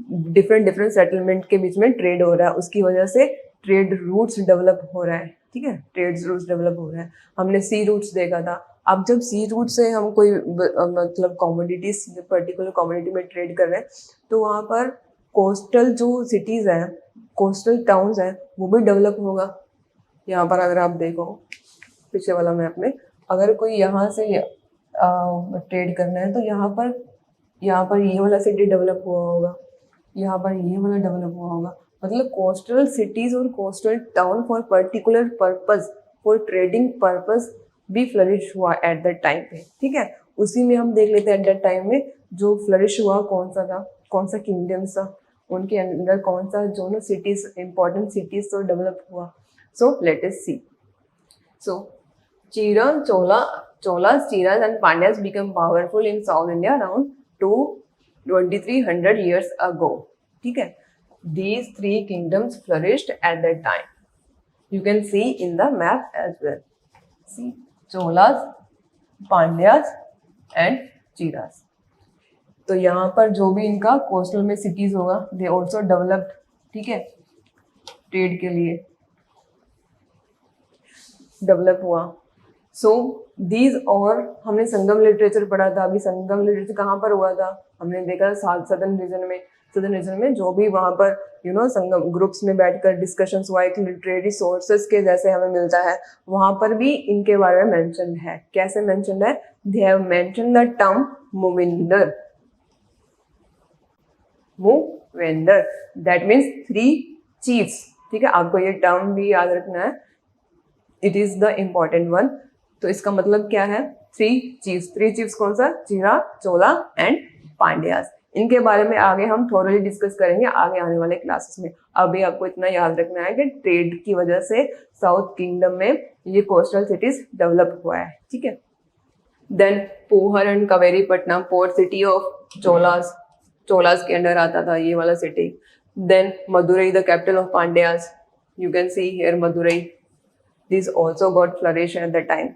डिफरेंट डिफरेंट सेटलमेंट के बीच में ट्रेड हो रहा है, उसकी वजह से ट्रेड रूट्स डेवलप हो रहा है. ठीक है, ट्रेड रूट्स डेवलप हो रहा है. हमने सी रूट्स देखा था. अब जब सी रूट से हम कोई मतलब कमोडिटीज, पर्टिकुलर कमोडिटी में ट्रेड कर रहे हैं, तो वहाँ पर कोस्टल जो सिटीज़ हैं, कोस्टल टाउन्स हैं, वो भी डेवलप होगा. यहाँ पर अगर आप देखो पीछे वाला मैप में, अगर कोई यहाँ से ट्रेड करना है, तो यहाँ पर ये वाला सिटी डेवलप हुआ होगा, यहाँ पर ये वाला डेवलप हुआ होगा. मतलब कोस्टल सिटीज़ और coastal town for particular purpose, for trading purpose भी फ्लरिश हुआ एट दैट टाइम पे. ठीक है, उसी में हम देख लेते हैं एट दैट टाइम में जो फ्लरिश हुआ कौन सा था, कौन सा किंगडम्स था, उनके अंदर कौन सा जो ना सिटीज़, इंपॉर्टेंट सिटीज़ तो डेवलप हुआ. So let us see. So Cholas, Cheras and Pandyas became powerful in South India around 2300 years ago. ठीक है, these three kingdoms flourished at that time. You can see in the map as well. See, Cholas, Pandyas and Cheras. तो यहाँ पर जो भी इनका कोस्टल में सिटीज होगा, दे ऑल्सो डेवलप्ड. ठीक है, ट्रेड के लिए डेवलप हुआ. सो दीज, और हमने संगम लिटरेचर पढ़ा था. अभी संगम लिटरेचर कहाँ पर हुआ था, हमने देखा सदर्न रीजन में जो भी वहाँ पर संगम ग्रुप्स में बैठकर डिस्कशंस हुआ, एक लिटरेरी सोर्सेस के जैसे हमें मिलता है, वहाँ पर भी इनके बारे में मेंशन है. कैसे मेंशन है, they have mention the term Muvendar. That means 3 chiefs. ठीक है, आपको ये टर्म भी याद रखना है, it is the important one. तो इसका मतलब क्या है, 3 चीफ्स कौन सा, चीरा, चोला एंड पांड्यास. इनके बारे में आगे हम थोरली डिस्कस करेंगे आगे आने वाले क्लासेस में. अभी आपको इतना याद रखना है कि ट्रेड की वजह से साउथ किंगडम में ये कोस्टल सिटीज डेवलप हुआ है. ठीक है. Then Puhar and Kaveripattinam, port city of Cholas के अंडर आता था ये वाला city. Then Madurai, the capital of Pandyas. You can see here Madurai. These also got flourish at that time.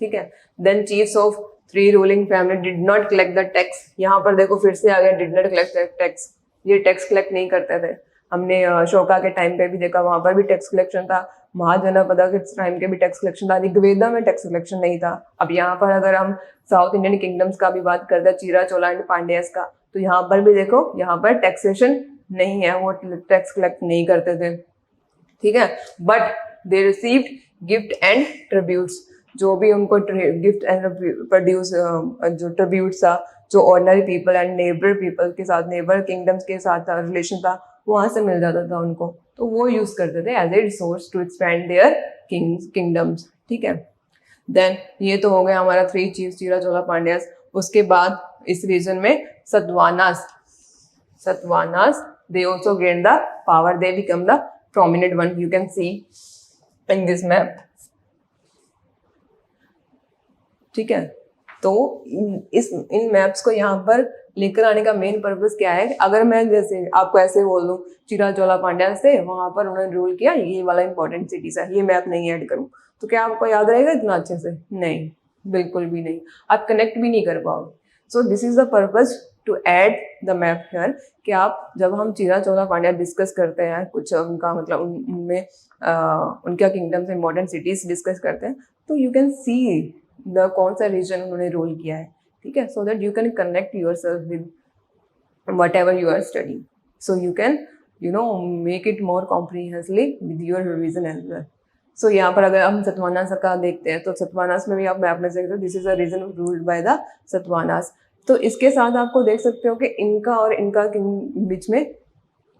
ठीक है. Then chiefs of 3 ruling family did not collect the tax. यहाँ पर देखो फिर से आ गया did not collect the tax. ये टैक्स कलेक्ट नहीं करते थे. हमने अशोका के टाइम पे भी देखा, वहां पर भी टैक्स कलेक्शन था, महाजनपदा के टाइम के भी टैक्स कलेक्शन था, ऋग्वेदा में टैक्स कलेक्शन नहीं था। अब यहाँ पर अगर हम साउथ इंडियन किंगडम्स का भी बात करते हैं, चीरा चोला एंड पांड्यास का, तो यहाँ पर भी देखो, यहाँ पर टैक्सेशन नहीं है, वो टैक्स कलेक्ट नहीं करते थे, ठीक है। But they received gift and tributes, जो भी उनको गिफ्ट एंड प्रोड्यूस जो ट्रिब्यूट्स था, जो ordinary people and neighbour people के साथ, नेबर किंगडम्स के साथ रिलेशन था, वहां से मिल जाता था उनको, तो वो यूज करते थे as a resource to expand their kingdoms, ठीक है। देन ये तो हो गया हमारा 3 चीफ, चीरा चोला पांड्यास। उसके बाद इस रीजन में सतवानास they also gained the power, they become the prominent one, you can see in this map, ठीक है। तो इन मैप्स को यहाँ पर लेकर आने का मेन पर्पस क्या है, अगर मैं जैसे आपको ऐसे बोल दूं चीरा चोला पांड्या से वहां पर उन्होंने रूल किया, ये वाला इंपॉर्टेंट सिटीज है, ये मैप नहीं ऐड करूं, तो क्या आपको याद रहेगा इतना अच्छे से? नहीं, बिल्कुल भी नहीं, आप कनेक्ट भी नहीं कर पाओगे। So this is the purpose to add the map here, कि आप जब हम चीरा चोला पांड्या डिस्कस करते हैं, कुछ उनका मतलब उनमें उनका किंगडम से इम्पोर्टेंट सिटीज डिस्कस करते हैं, तो यू कैन सी द कौन सा रीजन उन्होंने रोल किया है, ठीक है, so that you can connect yourself with whatever you are studying, so you can make it more comprehensively with your revision as well. So यहाँ पर अगर हम सतवानास का देखते हैं, तो सतवानास में भी आप मैप में देख सकते हो, this is a region ruled by the Satavahanas. तो इसके साथ आपको देख सकते हो कि इनका और इनका बीच में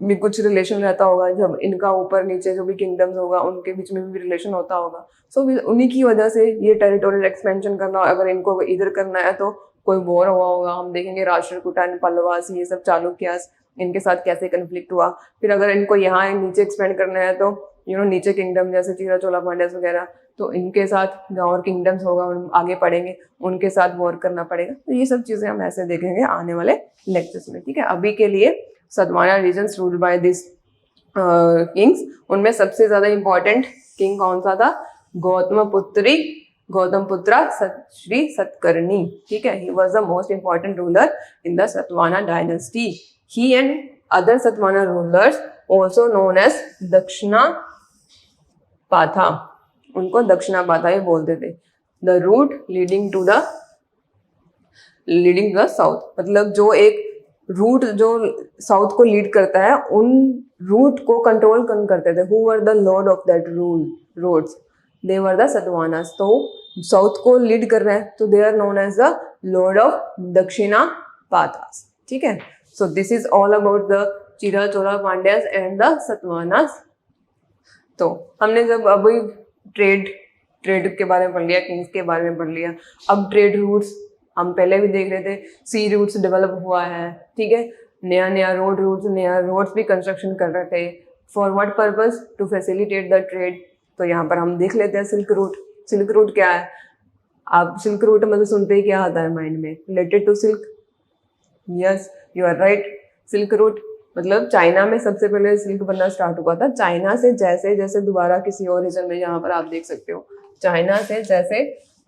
भी कुछ रिलेशन रहता होगा, जब इनका ऊपर नीचे जो भी किंगडम्स होगा उनके बीच में भी रिलेशन होता होगा। सो उन्हीं की वजह से ये टेरिटोरियल एक्सपेंशन करना, अगर इनको इधर करना है तो कोई वॉर हुआ होगा, हम देखेंगे राष्ट्रकूटा एंड पल्लवास, ये सब चालुक्यास, इनके साथ कैसे कन्फ्लिक्ट हुआ। फिर अगर इनको यहाँ नीचे एक्सपेंड करना है तो नीचे किंगडम जैसे चीरा चोला पांड्यास वगैरह, तो इनके साथ जो और किंगडम्स होगा आगे पढ़ेंगे, उनके साथ वॉर करना पड़ेगा। तो ये सब चीजें हम ऐसे देखेंगे आने वाले लेक्चर्स में, ठीक है। अभी के लिए Satavahana regions ruled by this kings, उनमें सबसे ज्यादा इंपॉर्टेंट किंग कौन सा था? गौतम पुत्रा श्री सतकर्णी, ठीक है। He was the most important ruler in the Satavahana dynasty. He and other Satavahana rulers also known as Dakshinapatha, उनको दक्षिणा पाथा ही बोलते थे। The route leading to the south, मतलब जो एक रूट जो साउथ को लीड करता है, उन रूट को कंट्रोल कौन करते थे? Who were the lord of that roads? They were the Satavahanas. तो साउथ को लीड कर रहे हैं, तो they are known as the lord of Dakshinapathas, ठीक है। So this is all about the Chera Chola Pandyas and the Satavahanas. तो हमने जब अभी ट्रेड के बारे में पढ़ लिया, किंग्स के बारे में पढ़ लिया, अब ट्रेड रूट्स हम पहले भी देख रहे थे, सी रूट्स डेवलप हुआ है, ठीक है। नया रोड्स भी कंस्ट्रक्शन कर रहे थे। For what purpose? To facilitate the trade. तो यहाँ पर हम देख लेते हैं सिल्क रूट क्या है। आप सिल्क रूट मतलब सुनते ही क्या आता है माइंड में? Related to silk. Yes, you are right. Silk route मतलब चाइना में सबसे पहले सिल्क बनना स्टार्ट हुआ था। चाइना से जैसे जैसे दोबारा किसी और रीजन में, यहाँ पर आप देख सकते हो, चाइना से जैसे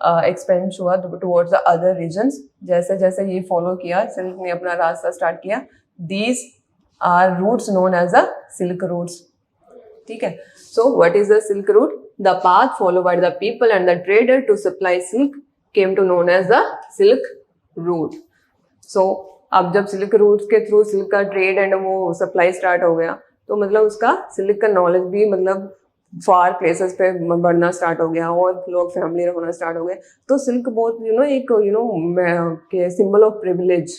एक्सपेंड हुआ टुवर्ड्स द अदर रीजन्स, जैसे जैसे ये फॉलो किया, सिल्क ने अपना रास्ता स्टार्ट किया, these are routes known as the silk routes, ठीक है। So what is the silk route? The path follow by the people and the trader to supply silk came to known as the silk route. So अब जब सिल्क रूट्स के थ्रू सिल्क का ट्रेड एंड वो सप्लाई स्टार्ट हो गया, तो मतलब उसका सिल्क का नॉलेज भी मतलब फार प्लेसेस पे बढ़ना स्टार्ट हो गया और लोग फैमिली होना स्टार्ट हो गए। तो सिल्क बहुत एक सिंबल ऑफ प्रिविलेज,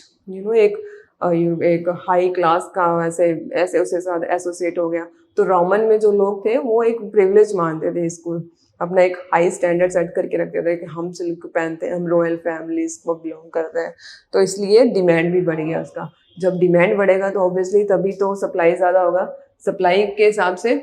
एक हाई क्लास का ऐसे उसके साथ एसोसिएट हो गया। तो रोमन में जो लोग थे वो एक प्रिविलेज मानते थे इसको, अपना एक हाई स्टैंडर्ड सेट करके रखते थे कि हम सिल्क पहनते हैं, हम रॉयल फैमिलीज को बिलोंग करते हैं। तो इसलिए डिमांड भी बढ़ गया उसका। जब डिमांड बढ़ेगा तो ऑब्वियसली तभी तो सप्लाई ज़्यादा होगा। सप्लाई के हिसाब से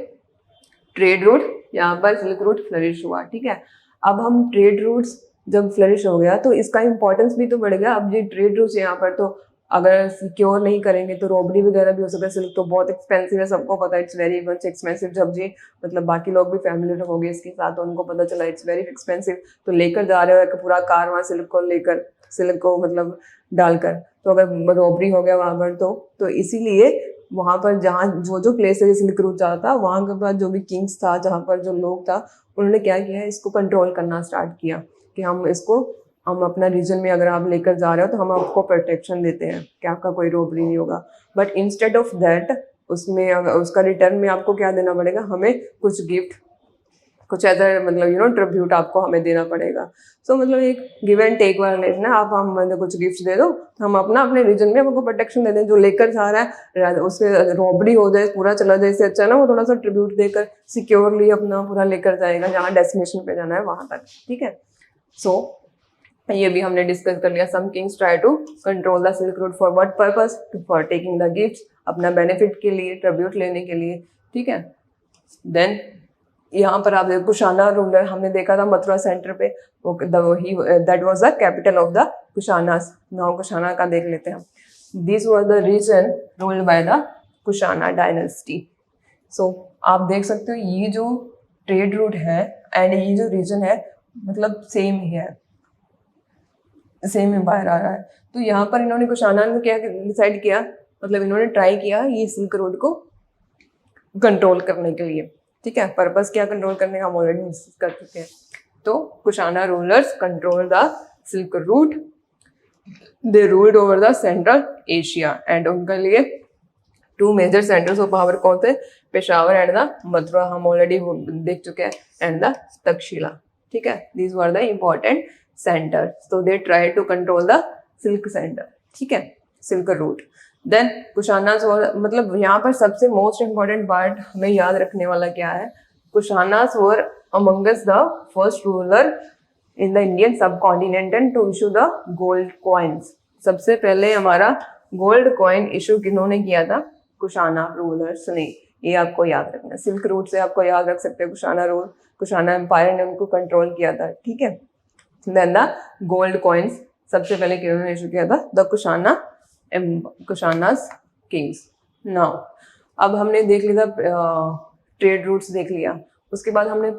ट्रेड रूट, यहाँ पर सिल्क रूट फ्लरिश हुआ, ठीक है। अब हम ट्रेड रूट्स जब फ्लरिश हो गया तो इसका इंपॉर्टेंस भी तो बढ़ गया। अब ये ट्रेड रूट्स यहाँ पर तो अगर सिक्योर नहीं करेंगे तो रॉबरी वगैरह भी हो सकता है। सिल्क तो बहुत एक्सपेंसिव है, सबको पता है, इट्स वेरी मच एक्सपेंसिव। जब जी मतलब बाकी लोग भी फैमिली हो गए इसके साथ, तो उनको पता चला इट्स वेरी एक्सपेंसिव, तो लेकर जा रहे हो एक पूरा कार वहाँ सिल्क को लेकर, सिल्क को मतलब डालकर, तो अगर रॉबरी हो गया वहाँ पर तो इसीलिए वहाँ पर जहाँ जो प्लेसेस सिल्क रूट जाता था वहाँ के बाद जो भी किंग्स था, जहाँ पर जो लोग था, उन्होंने क्या किया, इसको कंट्रोल करना स्टार्ट किया कि हम अपना रीजन में अगर आप लेकर जा रहे हो तो हम आपको प्रोटेक्शन देते हैं कि आपका कोई रॉबरी नहीं होगा। बट इंस्टेड ऑफ दैट उसमें उसका रिटर्न में आपको क्या देना पड़ेगा, हमें कुछ गिफ्ट, कुछ अदर मतलब ट्रिब्यूट आपको हमें देना पड़ेगा। सो मतलब एक गिव एंड टेक वाला लेना है। आप हम मतलब कुछ गिफ्ट दे दो तो हम अपने रीजन में आपको प्रोटेक्शन दे दें। जो लेकर जा रहा है उसके रॉबरी हो जाए, पूरा चला जाए, इससे अच्छा ना वो थोड़ा सा ट्रिब्यूट देकर सिक्योरली अपना पूरा लेकर जाएगा जहाँ डेस्टिनेशन पे जाना है वहां तक। ठीक है, सो ये भी हमने डिस्कस कर लिया। Some kings try to control the silk route for what purpose, for taking the gifts, अपना बेनिफिट के लिए, ट्रिब्यूट लेने के लिए। ठीक है, देन यहाँ पर आप देखो कुशाना रूलर हमने देखा था मथुरा सेंटर पे, that was the capital of the Kushanas. Now Kushana का देख लेते हैं। This was the region ruled by the Kushana dynasty. So आप देख सकते हो ये जो ट्रेड रूट है एंड ये जो रीजन है मतलब सेम ही है, सेम एम्पायर आ रहा है। तो यहाँ पर इन्होंने कुशाना ने क्या डिसाइड किया, मतलब इन्होंने ट्राई किया ये सिल्क रोड को कंट्रोल करने के लिए। ठीक है, पर्पस क्या कंट्रोल करने का हम ऑलरेडी डिस्कस कर चुके हैं। तो Kushana rulers control the silk route, they ruled over the central Asia and उनके लिए two major centres of power कौन थे, पेशावर एंड द मथुरा, हम ऑलरेडी देख चुके हैं, एंड द तक्षशिला। ठीक है, these were the important centre. So they try to control the silk centre. ठीक है, सिल्क रूट। देन कुशानास मतलब यहाँ पर सबसे मोस्ट इम्पॉर्टेंट पार्ट हमें याद रखने वाला क्या है, Kushanas were amongst the first ruler in the Indian subcontinent to issue the gold coins. सबसे पहले हमारा गोल्ड कॉइन इशू किन्होंने किया था, कुशाना रूलर्स ने। ये आपको याद रखना, सिल्क रूट से आपको याद रख सकते हैं कुशाना रूल, कुशाना एम्पायर ने उनको कंट्रोल किया था। ठीक है, देन द गोल्ड कॉइन्स सबसे पहले किन्होंने इशू किया था, द कुशानास किंग्स। नाउ अब हमने देख लिया ट्रेड रूट्स देख लिया, उसके बाद हमने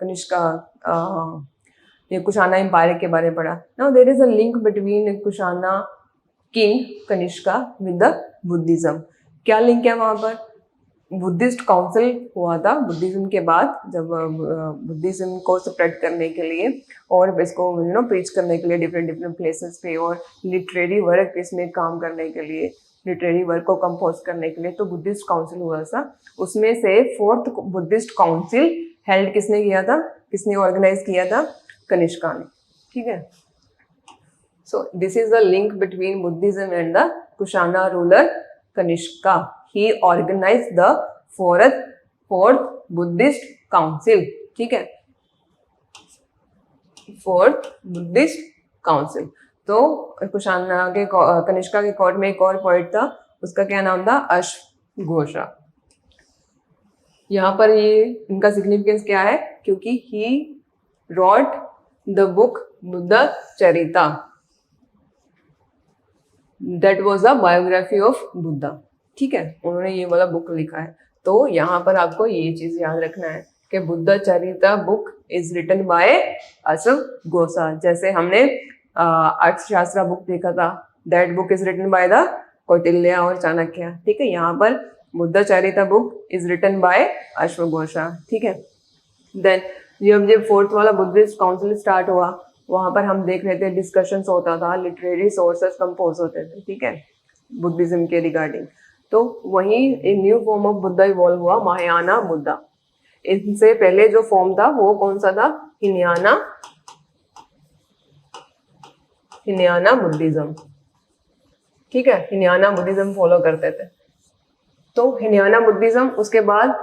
कनिष्का ये कुशाना एम्पायर के बारे में पढ़ा। Now there is a link between Kushana king Kanishka with the Buddhism. क्या लिंक है वहां पर, बुद्धिस्ट काउंसिल हुआ था बुद्धिज्म के बाद, जब बुद्धिज्म को स्प्रेड करने के लिए और इसको प्रीच करने के लिए डिफरेंट प्लेसेस पे, और लिटरेरी वर्क इसमें काम करने के लिए, लिटरेरी वर्क को कंपोज करने के लिए, तो बुद्धिस्ट काउंसिल हुआ था। उसमें से फोर्थ बुद्धिस्ट काउंसिल हेल्ड किसने किया था, किसने ऑर्गेनाइज किया था, कनिष्का ने। ठीक है, so this is the link between Buddhism and the Kushana ruler Kanishka. He organized the fourth Buddhist council. ठीक है, फोर्थ बुद्धिस्ट काउंसिल। तो कुशाना के कनिष्का के कोर्ट में एक और पॉइंट था, उसका क्या नाम था, अश्वघोषा। यहाँ पर ये इनका सिग्निफिकेंस क्या है, क्योंकि he wrote the book Buddhacharita, that was the biography of Buddha. ठीक है, उन्होंने ये वाला बुक लिखा है। तो यहाँ पर आपको ये चीज याद रखना है कि Buddhacharita book is written by अश्वघोषा। जैसे हमने अर्थशास्त्र बुक देखा था, that book is written by the Kautilya और चाणक्य। ठीक है, यहाँ पर Buddhacharita book is written by अश्वघोषा। ठीक है, देन जब फोर्थ वाला बुद्धिस्ट काउंसिल स्टार्ट हुआ, वहां पर हम देख रहे थे डिस्कशंस होता था, लिटरेरी सोर्सेस कंपोज होते थे। ठीक है, बुद्धिज्म के रिगार्डिंग। तो वहीं एक new form of Buddha evolve हुआ, महायाना बुद्धा। इनसे पहले जो फॉर्म था वो कौन सा था, हिनयाना बुद्धिज्म। ठीक है, हिनयाना बुद्धिज्म फॉलो करते थे। तो हिनयाना बुद्धिज्म, उसके बाद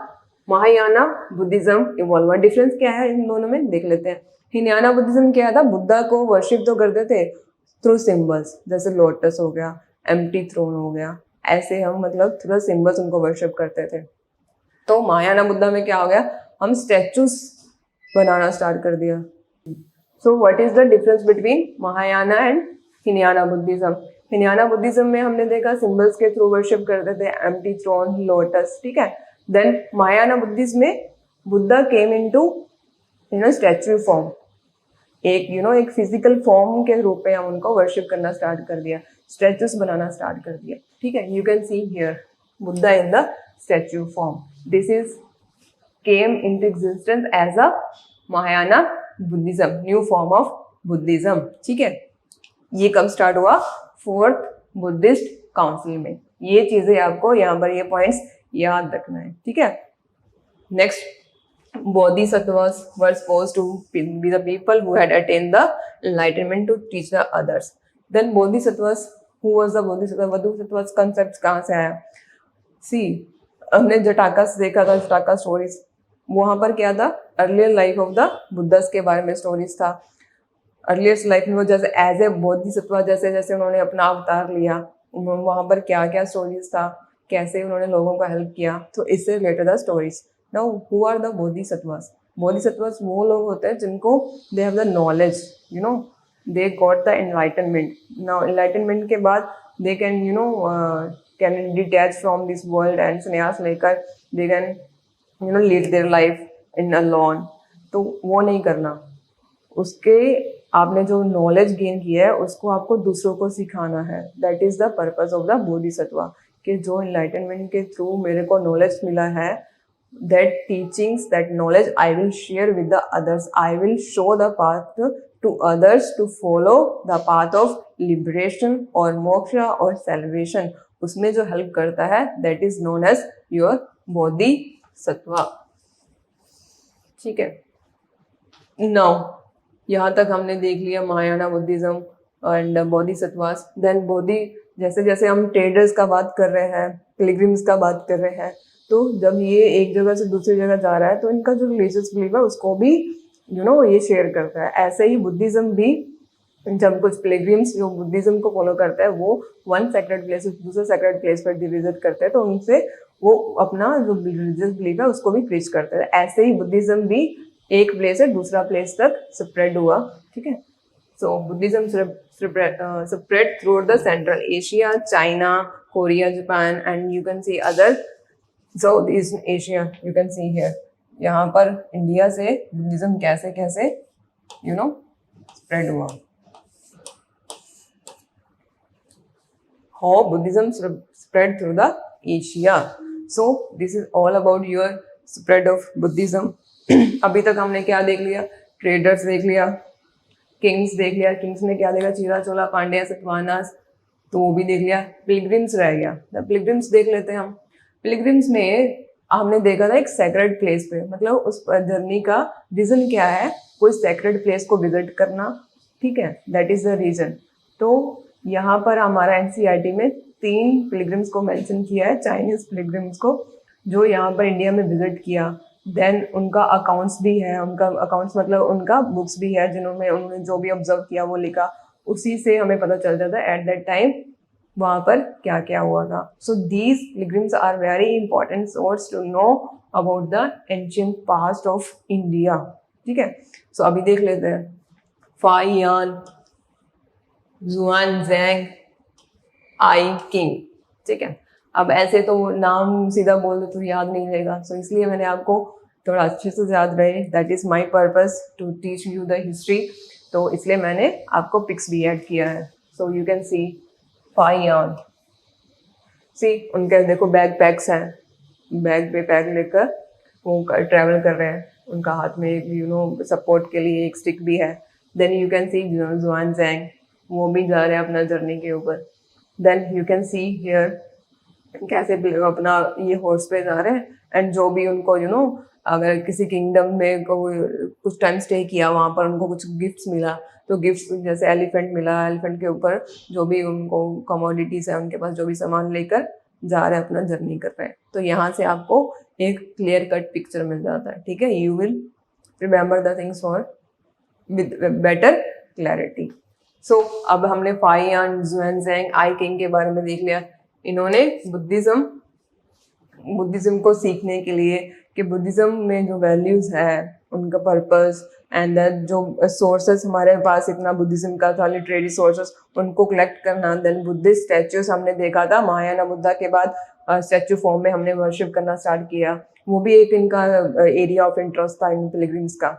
महायाना बुद्धिज्म इवॉल्व हुआ। डिफरेंस क्या है इन दोनों में देख लेते हैं। हिनयाना बुद्धिज्म क्या था, बुद्धा को वर्शिप तो करते थे थ्रू सिंबल्स, जैसे लोटस हो गया, एम्प्टी थ्रोन हो गया, ऐसे हम मतलब थ्रू सिंबल्स उनको वर्शिप करते थे। तो महायाना बुद्धा में क्या हो गया, हम स्टैचूज बनाना स्टार्ट कर दिया। So what is the difference between Mahayana and Hinayana Buddhism. Hinayana Buddhism में हमने देखा सिंबल्स के थ्रू वर्शिप करते थे, एम्प्टी थ्रोन, लोटस। ठीक है, देन महायाना बुद्धिज्म में Buddha came into statue form, एक एक फिजिकल फॉर्म के रूप में हम उनको वर्शिप करना स्टार्ट कर दिया, स्टैचूज बनाना स्टार्ट कर दिया। ठीक है, you can see here Buddha in the statue form. This is came into existence as a Mahayana Buddhism, new form of Buddhism. ठीक है, ये कब स्टार्ट हुआ? फोर्थ बुद्धिस्ट काउंसिल में. ये चीजें आपको यहाँ पर ये पॉइंट्स याद रखना है. ठीक है. Next, Bodhisattvas were supposed to be the people who had attained the enlightenment to teach the others. Then Bodhisattvas, who was the Bodhisattva? Bodhisattvas concepts कहाँ से आया? See, हमने जटाका देखा था, जटाका स्टोरीज. वहां पर क्या था? Earlier life of the Buddhas के बारे में स्टोरीज था. अर्लियर लाइफ में वो जैसे एज ए बोधिसत्व जैसे जैसे उन्होंने अपना अवतार लिया, वहां पर क्या क्या स्टोरीज था, कैसे उन्होंने लोगों का हेल्प किया, तो इससे related the stories. Now who are the Bodhisattvas? Bodhisattvas वो लोग होते हैं जिनको they have the knowledge, you know, they got the enlightenment. Now enlightenment के बाद they can can detach from this world and संन्यास लेकर they can lead their life in alone. तो वो नहीं करना. उसके आपने जो नॉलेज गेन किया है उसको आपको दूसरों को सिखाना है. That is the purpose of the Bodhisattva. कि जो एनलाइटनमेंट के थ्रू मेरे को नॉलेज मिला है, that teachings, that knowledge I will share with the others. I will show the path to others to follow the path of liberation or moksha or salvation. उसमें जो हेल्प करता है that is known as your bodhisattva. ठीक है. Now यहाँ तक हमने देख लिया Mahayana Buddhism and bodhisattvas. Then बोधि, जैसे जैसे हम ट्रेडर्स का बात कर रहे हैं, पिलग्रिम्स का बात कर रहे हैं, तो जब ये एक जगह से दूसरी जगह जा रहा है तो इनका जो रिलीजियस बिलीफ है उसको भी ये शेयर करता है. ऐसे ही बुद्धिज्म भी, जब कुछ पिलग्रिम्स जो बुद्धिज्म को फॉलो करता है वो वन सेक्रेड प्लेस से दूसरे सेक्रेड प्लेस पर विजिट करते हैं, तो उनसे वो अपना जो रिलीजियस बिलीफ है उसको भी प्रीच करते हैं. ऐसे ही बुद्धिज्म भी एक प्लेस से दूसरा प्लेस तक स्प्रेड हुआ. ठीक है. So Buddhism spread through the central Asia, China, Korea, Japan and you can see other south east Asia. You can see here. यहाँ पर इंडिया से बुद्धिज्म कैसे कैसे स्प्रेड हुआ. How Buddhism spread through the Asia. So this is all about your spread of Buddhism. अभी तक हमने क्या देख लिया? ट्रेडर्स देख लिया, किंग्स देख लिया. किंग्स में क्या देखा? चीरा, चोला, पांड्या, सतवाहनास, तो वो भी देख लिया. पिलग्रिम्स रह गया. पिलग्रिम्स देख लेते हैं हम. पिलग्रिम्स में हमने देखा था एक सेक्रेड प्लेस पे, मतलब उस जर्नी का रीजन क्या है? कोई सेक्रेड प्लेस को विजिट करना. ठीक है, दैट इज द रीजन. तो यहाँ पर हमारा एनसीईआरटी में 3 पिलग्रिम्स को मेंशन किया है, चाइनीज पिलग्रिम्स को, जो यहाँ पर इंडिया में विजिट किया. देन उनका अकाउंट्स भी है. उनका अकाउंट्स मतलब उनका बुक्स भी है, जिन्होंने उन्होंने जो भी ऑब्जर्व किया वो लिखा. उसी से हमें पता चल जाता है एट दैट टाइम वहाँ पर क्या क्या हुआ था. So these pilgrims are very important source to know about the ancient past of India. ठीक है. सो अभी देख लेते हैं. Faxian, Xuanzang, I Ching. ठीक है. अब ऐसे तो नाम सीधा बोल दो तो याद नहीं रहेगा, सो इसलिए मैंने आपको थोड़ा अच्छे से याद रहे. That is my purpose to teach you the history. तो इसलिए मैंने आपको पिक्स भी ऐड किया है. So you can see Faxian. See उनके देखो बैग पैक्स हैं, बैग पे पैक लेकर वो ट्रैवल कर रहे हैं. उनका हाथ में एक सपोर्ट के लिए एक स्टिक भी है. Then you can see Xuanzang, वो भी जा रहे हैं अपना जर्नी के ऊपर. Then you can see here कैसे अपना ये हॉर्स पे जा रहे हैं. एंड जो भी उनको अगर किसी किंगडम में कुछ टाइम स्टे किया, वहाँ पर उनको कुछ गिफ्ट्स मिला, तो गिफ्ट्स जैसे एलिफेंट मिला, एलिफेंट के ऊपर जो भी उनको कमोडिटीज है, उनके पास जो भी सामान लेकर जा रहे हैं, अपना जर्नी कर रहे हैं. तो यहाँ से आपको एक क्लियर कट पिक्चर मिल जाता है. ठीक है. You will remember the things for with better clarity. So अब हमने फाइयान, जुआनजैंग, आई किंग के बारे में देख लिया. इन्होंने बुद्धिज्म को सीखने के लिए कि बुद्धिज्म में जो वैल्यूज है, उनका पर्पस एंड जो सोर्सेस हमारे पास इतना बुद्धिज्म का था, लिटरेरी सोर्सेस, उनको कलेक्ट करना. देन बुद्धिस्ट स्टैच्यूज हमने देखा था. महायाना बुद्धा के बाद स्टैच्यू फॉर्म में हमने वर्शिप करना स्टार्ट किया. वो भी एक इनका एरिया ऑफ इंटरेस्ट था इन पिलग्रिम्स का,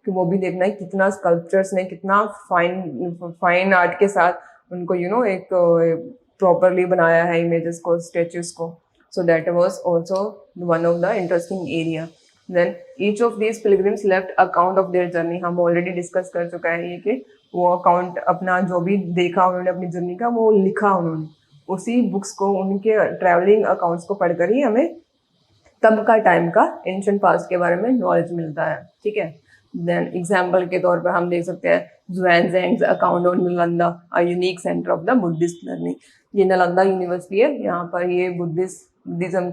कि वो भी देखना है कितना स्कल्पचर्स ने कितना फाइन आर्ट के साथ उनको एक प्रॉपरली बनाया है इमेजेस को, स्टेच्यूज को. So that was also one of the interesting area. Then each of these pilgrims left account of their journey. हम already discuss कर चुका है ये कि वो अकाउंट अपना जो भी देखा उन्होंने अपनी जर्नी का वो लिखा उन्होंने, उसी बुक्स को उनके ट्रैवलिंग अकाउंट्स को पढ़कर ही हमें तब का टाइम का एंशियंट पास्ट के बारे में नॉलेज मिलता है, ठीक है। देन एग्जाम्पल के तौर पर हम देख सकते हैं Xuanzang's account on Nalanda, a unique centre of the Buddhist learning. ये नालंदा यूनिवर्सिटी है, यहाँ पर ये बुद्धिज्म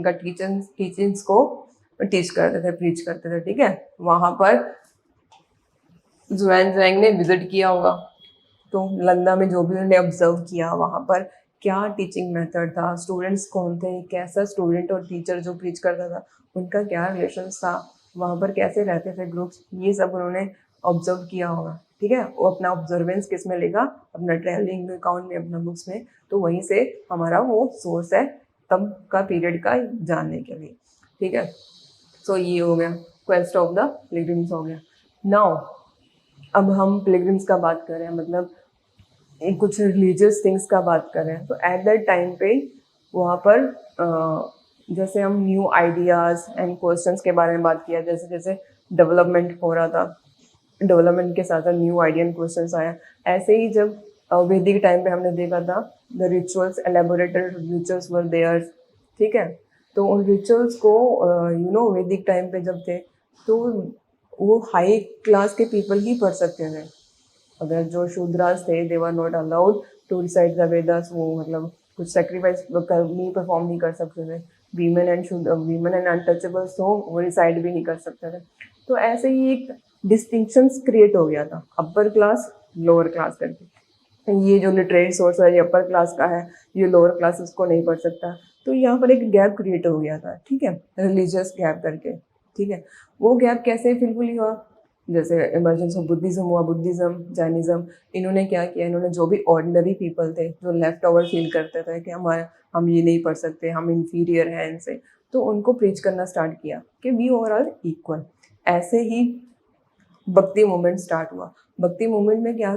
का टीचिंग्स को टीच करते थे, प्रीच करते थे, ठीक है। वहाँ पर ज़ुआनज़ैंग ने विजिट किया होगा, तो नालंदा में जो भी उन्होंने ऑब्जर्व किया वहाँ पर क्या टीचिंग मेथड था, स्टूडेंट्स कौन थे, कैसा स्टूडेंट और टीचर जो प्रीच करता था उनका क्या रिलेशन था, वहाँ पर कैसे रहते थे ग्रुप्स, ये सब उन्होंने ऑब्जर्व किया होगा, ठीक है। वो अपना ऑब्जर्वेंस किस में लेगा, अपना ट्रैवलिंग अकाउंट में, अपना बुक्स में, तो वहीं से हमारा वो सोर्स है तब का पीरियड का जानने के लिए, ठीक है। सो ये हो गया क्वेस्ट ऑफ द पिलग्रिम्स हो गया। नाउ अब हम पिलग्रिम्स का बात कर रहे हैं, मतलब कुछ रिलीजियस थिंग्स का बात कर रहे हैं, तो एट दैट टाइम पे वहाँ पर जैसे हम न्यू आइडियाज़ एंड क्वेश्चंस के बारे में बात किया, जैसे जैसे डेवलपमेंट हो रहा था, डेवलपमेंट के साथ साथ न्यू आइडिया एंड क्वेश्चंस आया। ऐसे ही जब वैदिक टाइम पे हमने देखा था the rituals, elaborated rituals were there, ठीक है। तो उन रिचुअल्स को वैदिक टाइम पे जब थे तो वो हाई क्लास के पीपल ही पढ़ सकते थे। अगर जो शूद्रास थे they were not allowed to recite the Vedas, वो मतलब कुछ सेक्रीफाइस नहीं परफॉर्म नहीं कर सकते थे। वीमेन एंड अनटचेबल्स तो वो रिसाइड भी नहीं कर सकते थे। तो ऐसे ही एक डिस्टिंक्शंस क्रिएट हो गया था, अपर क्लास लोअर क्लास करके। ये जो लिटरेरी सोर्स है ये अपर क्लास का है, ये लोअर क्लास उसको नहीं पढ़ सकता, तो यहाँ पर एक गैप क्रिएट हो गया था, ठीक है, रिलीजियस गैप करके, ठीक है। वो गैप कैसे फिलफिल हुआ, जैसे इमर्जेंस ऑफ बुद्धिज्म हुआ, बुद्धिज्म, जैनिज्म, इन्होंने क्या किया, इन्होंने जो भी ऑर्डिनरी पीपल थे जो लेफ्ट ओवर फील करते थे कि हम ये नहीं पढ़ सकते, हम इंफीरियर हैं इनसे, तो उनको प्रीच करना स्टार्ट किया कि वी आर ऑल इक्वल। ऐसे ही भक्ति मूवमेंट स्टार्ट हुआ। भक्ति मूवमेंट में क्या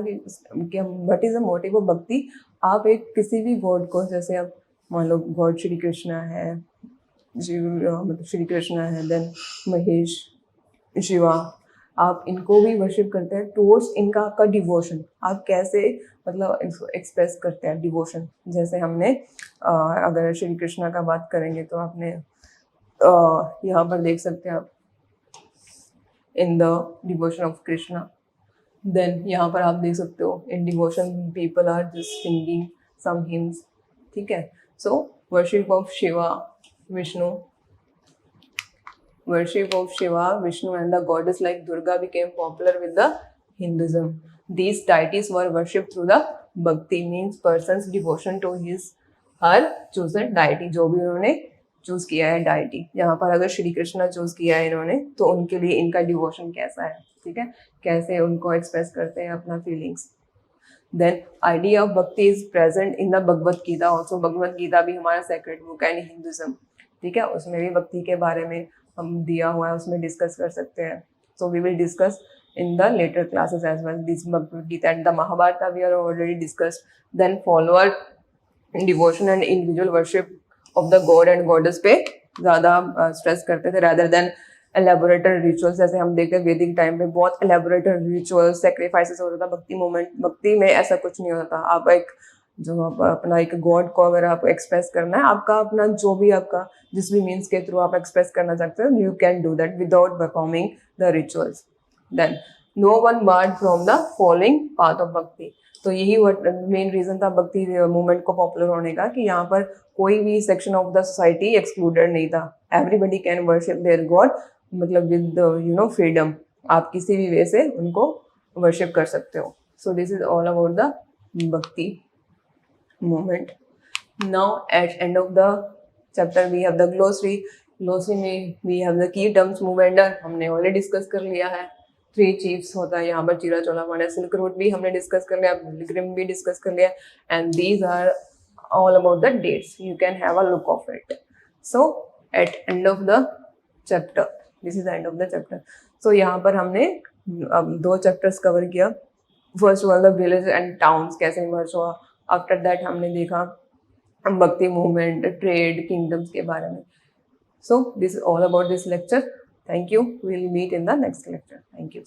what is the motive of भक्ति, आप एक किसी भी गॉड को, जैसे आप मान लो गॉड श्री कृष्णा है, मतलब श्री कृष्णा है, देन महेश, शिवा, आप इनको भी वर्शिप करते हैं टूवर्ड्स इनका आपका डिवोशन, आप कैसे मतलब एक्सप्रेस करते हैं डिवोशन। जैसे हमने अगर श्री कृष्णा का बात करेंगे तो आपने यहाँ पर देख सकते हैं आप in the devotion of Krishna. Then यहाँ पर आप देख सकते हो in devotion people are just singing some hymns, ठीक है। So worship of Shiva, Vishnu, worship of Shiva, Vishnu and the goddess like Durga became popular with the Hinduism. These deities were worshipped through the bhakti, means person's devotion to his her chosen deity, जो भी उन्होंने चूज किया है deity। यहाँ पर अगर श्री कृष्णा चूज किया है इन्होंने तो उनके लिए इनका डिवोशन कैसा है, ठीक है, कैसे उनको एक्सप्रेस करते हैं अपना feelings. Then idea of bhakti is present in the Bhagavad Gita also. Bhagavad Gita भी हमारा सेक्रेट बुक है इन हिंदुइज्म, ठीक है, उसमें भी भक्ति के बारे में हम दिया हुआ है, उसमें डिस्कस कर सकते हैं। So we will discuss in the later classes as well this Bhagavad Gita and the Mahabharata we are already discussed. Then follower devotion and individual worship of the god and goddess पे ज़्यादा स्ट्रेस करते थे रादर देन एलेबोरेटेड रिचुअल्स। जैसे हम देखते हैं वैदिक टाइम पे बहुत एलेबोरेटेड रिचुअल्स, सेक्रीफाइसेस हो रहा था। भक्ति मोमेंट, भक्ति में ऐसा कुछ नहीं होता था। आप एक जो आप अपना एक गॉड को अगर आप एक्सप्रेस करना है, आपका अपना जो भी आपका जिस भी मीन्स के थ्रू आप एक्सप्रेस करना चाहते हो, you can do that without performing the rituals. Then no one barred from the following path of bhakti. तो यही मेन रीजन था भक्ति मूवमेंट को पॉपुलर होने का, कि यहाँ पर कोई भी section of the society excluded नहीं था। Everybody can worship their god, मतलब विद फ्रीडम, आप किसी भी वे से उनको वर्शिप कर सकते हो। सो this is all about the भक्ति movement. Now at end of the chapter we have the glossary. Glossary में we have the key terms move under, हमने ऑलरेडी डिस्कस कर लिया है। 3 chiefs होता है यहाँ पर, चीरा चोला पांड्या, सिल्क रूट भी हमने डिस्कस कर लिया, पिलग्रिम भी डिस्कस कर लिया, and these are all about the dates, you can have a look of it. So at end of the chapter, this is the end of the chapter. So यहाँ पर हमने अब 2 चैप्टर्स कवर किया। First one the village and towns कैसे इमर्ज हुआ, आफ्टर दैट हमने देखा भक्ति मूवमेंट, ट्रेड, किंगडम्स के बारे में. So this is all about this lecture. Thank you. We'll meet in the next lecture. Thank you.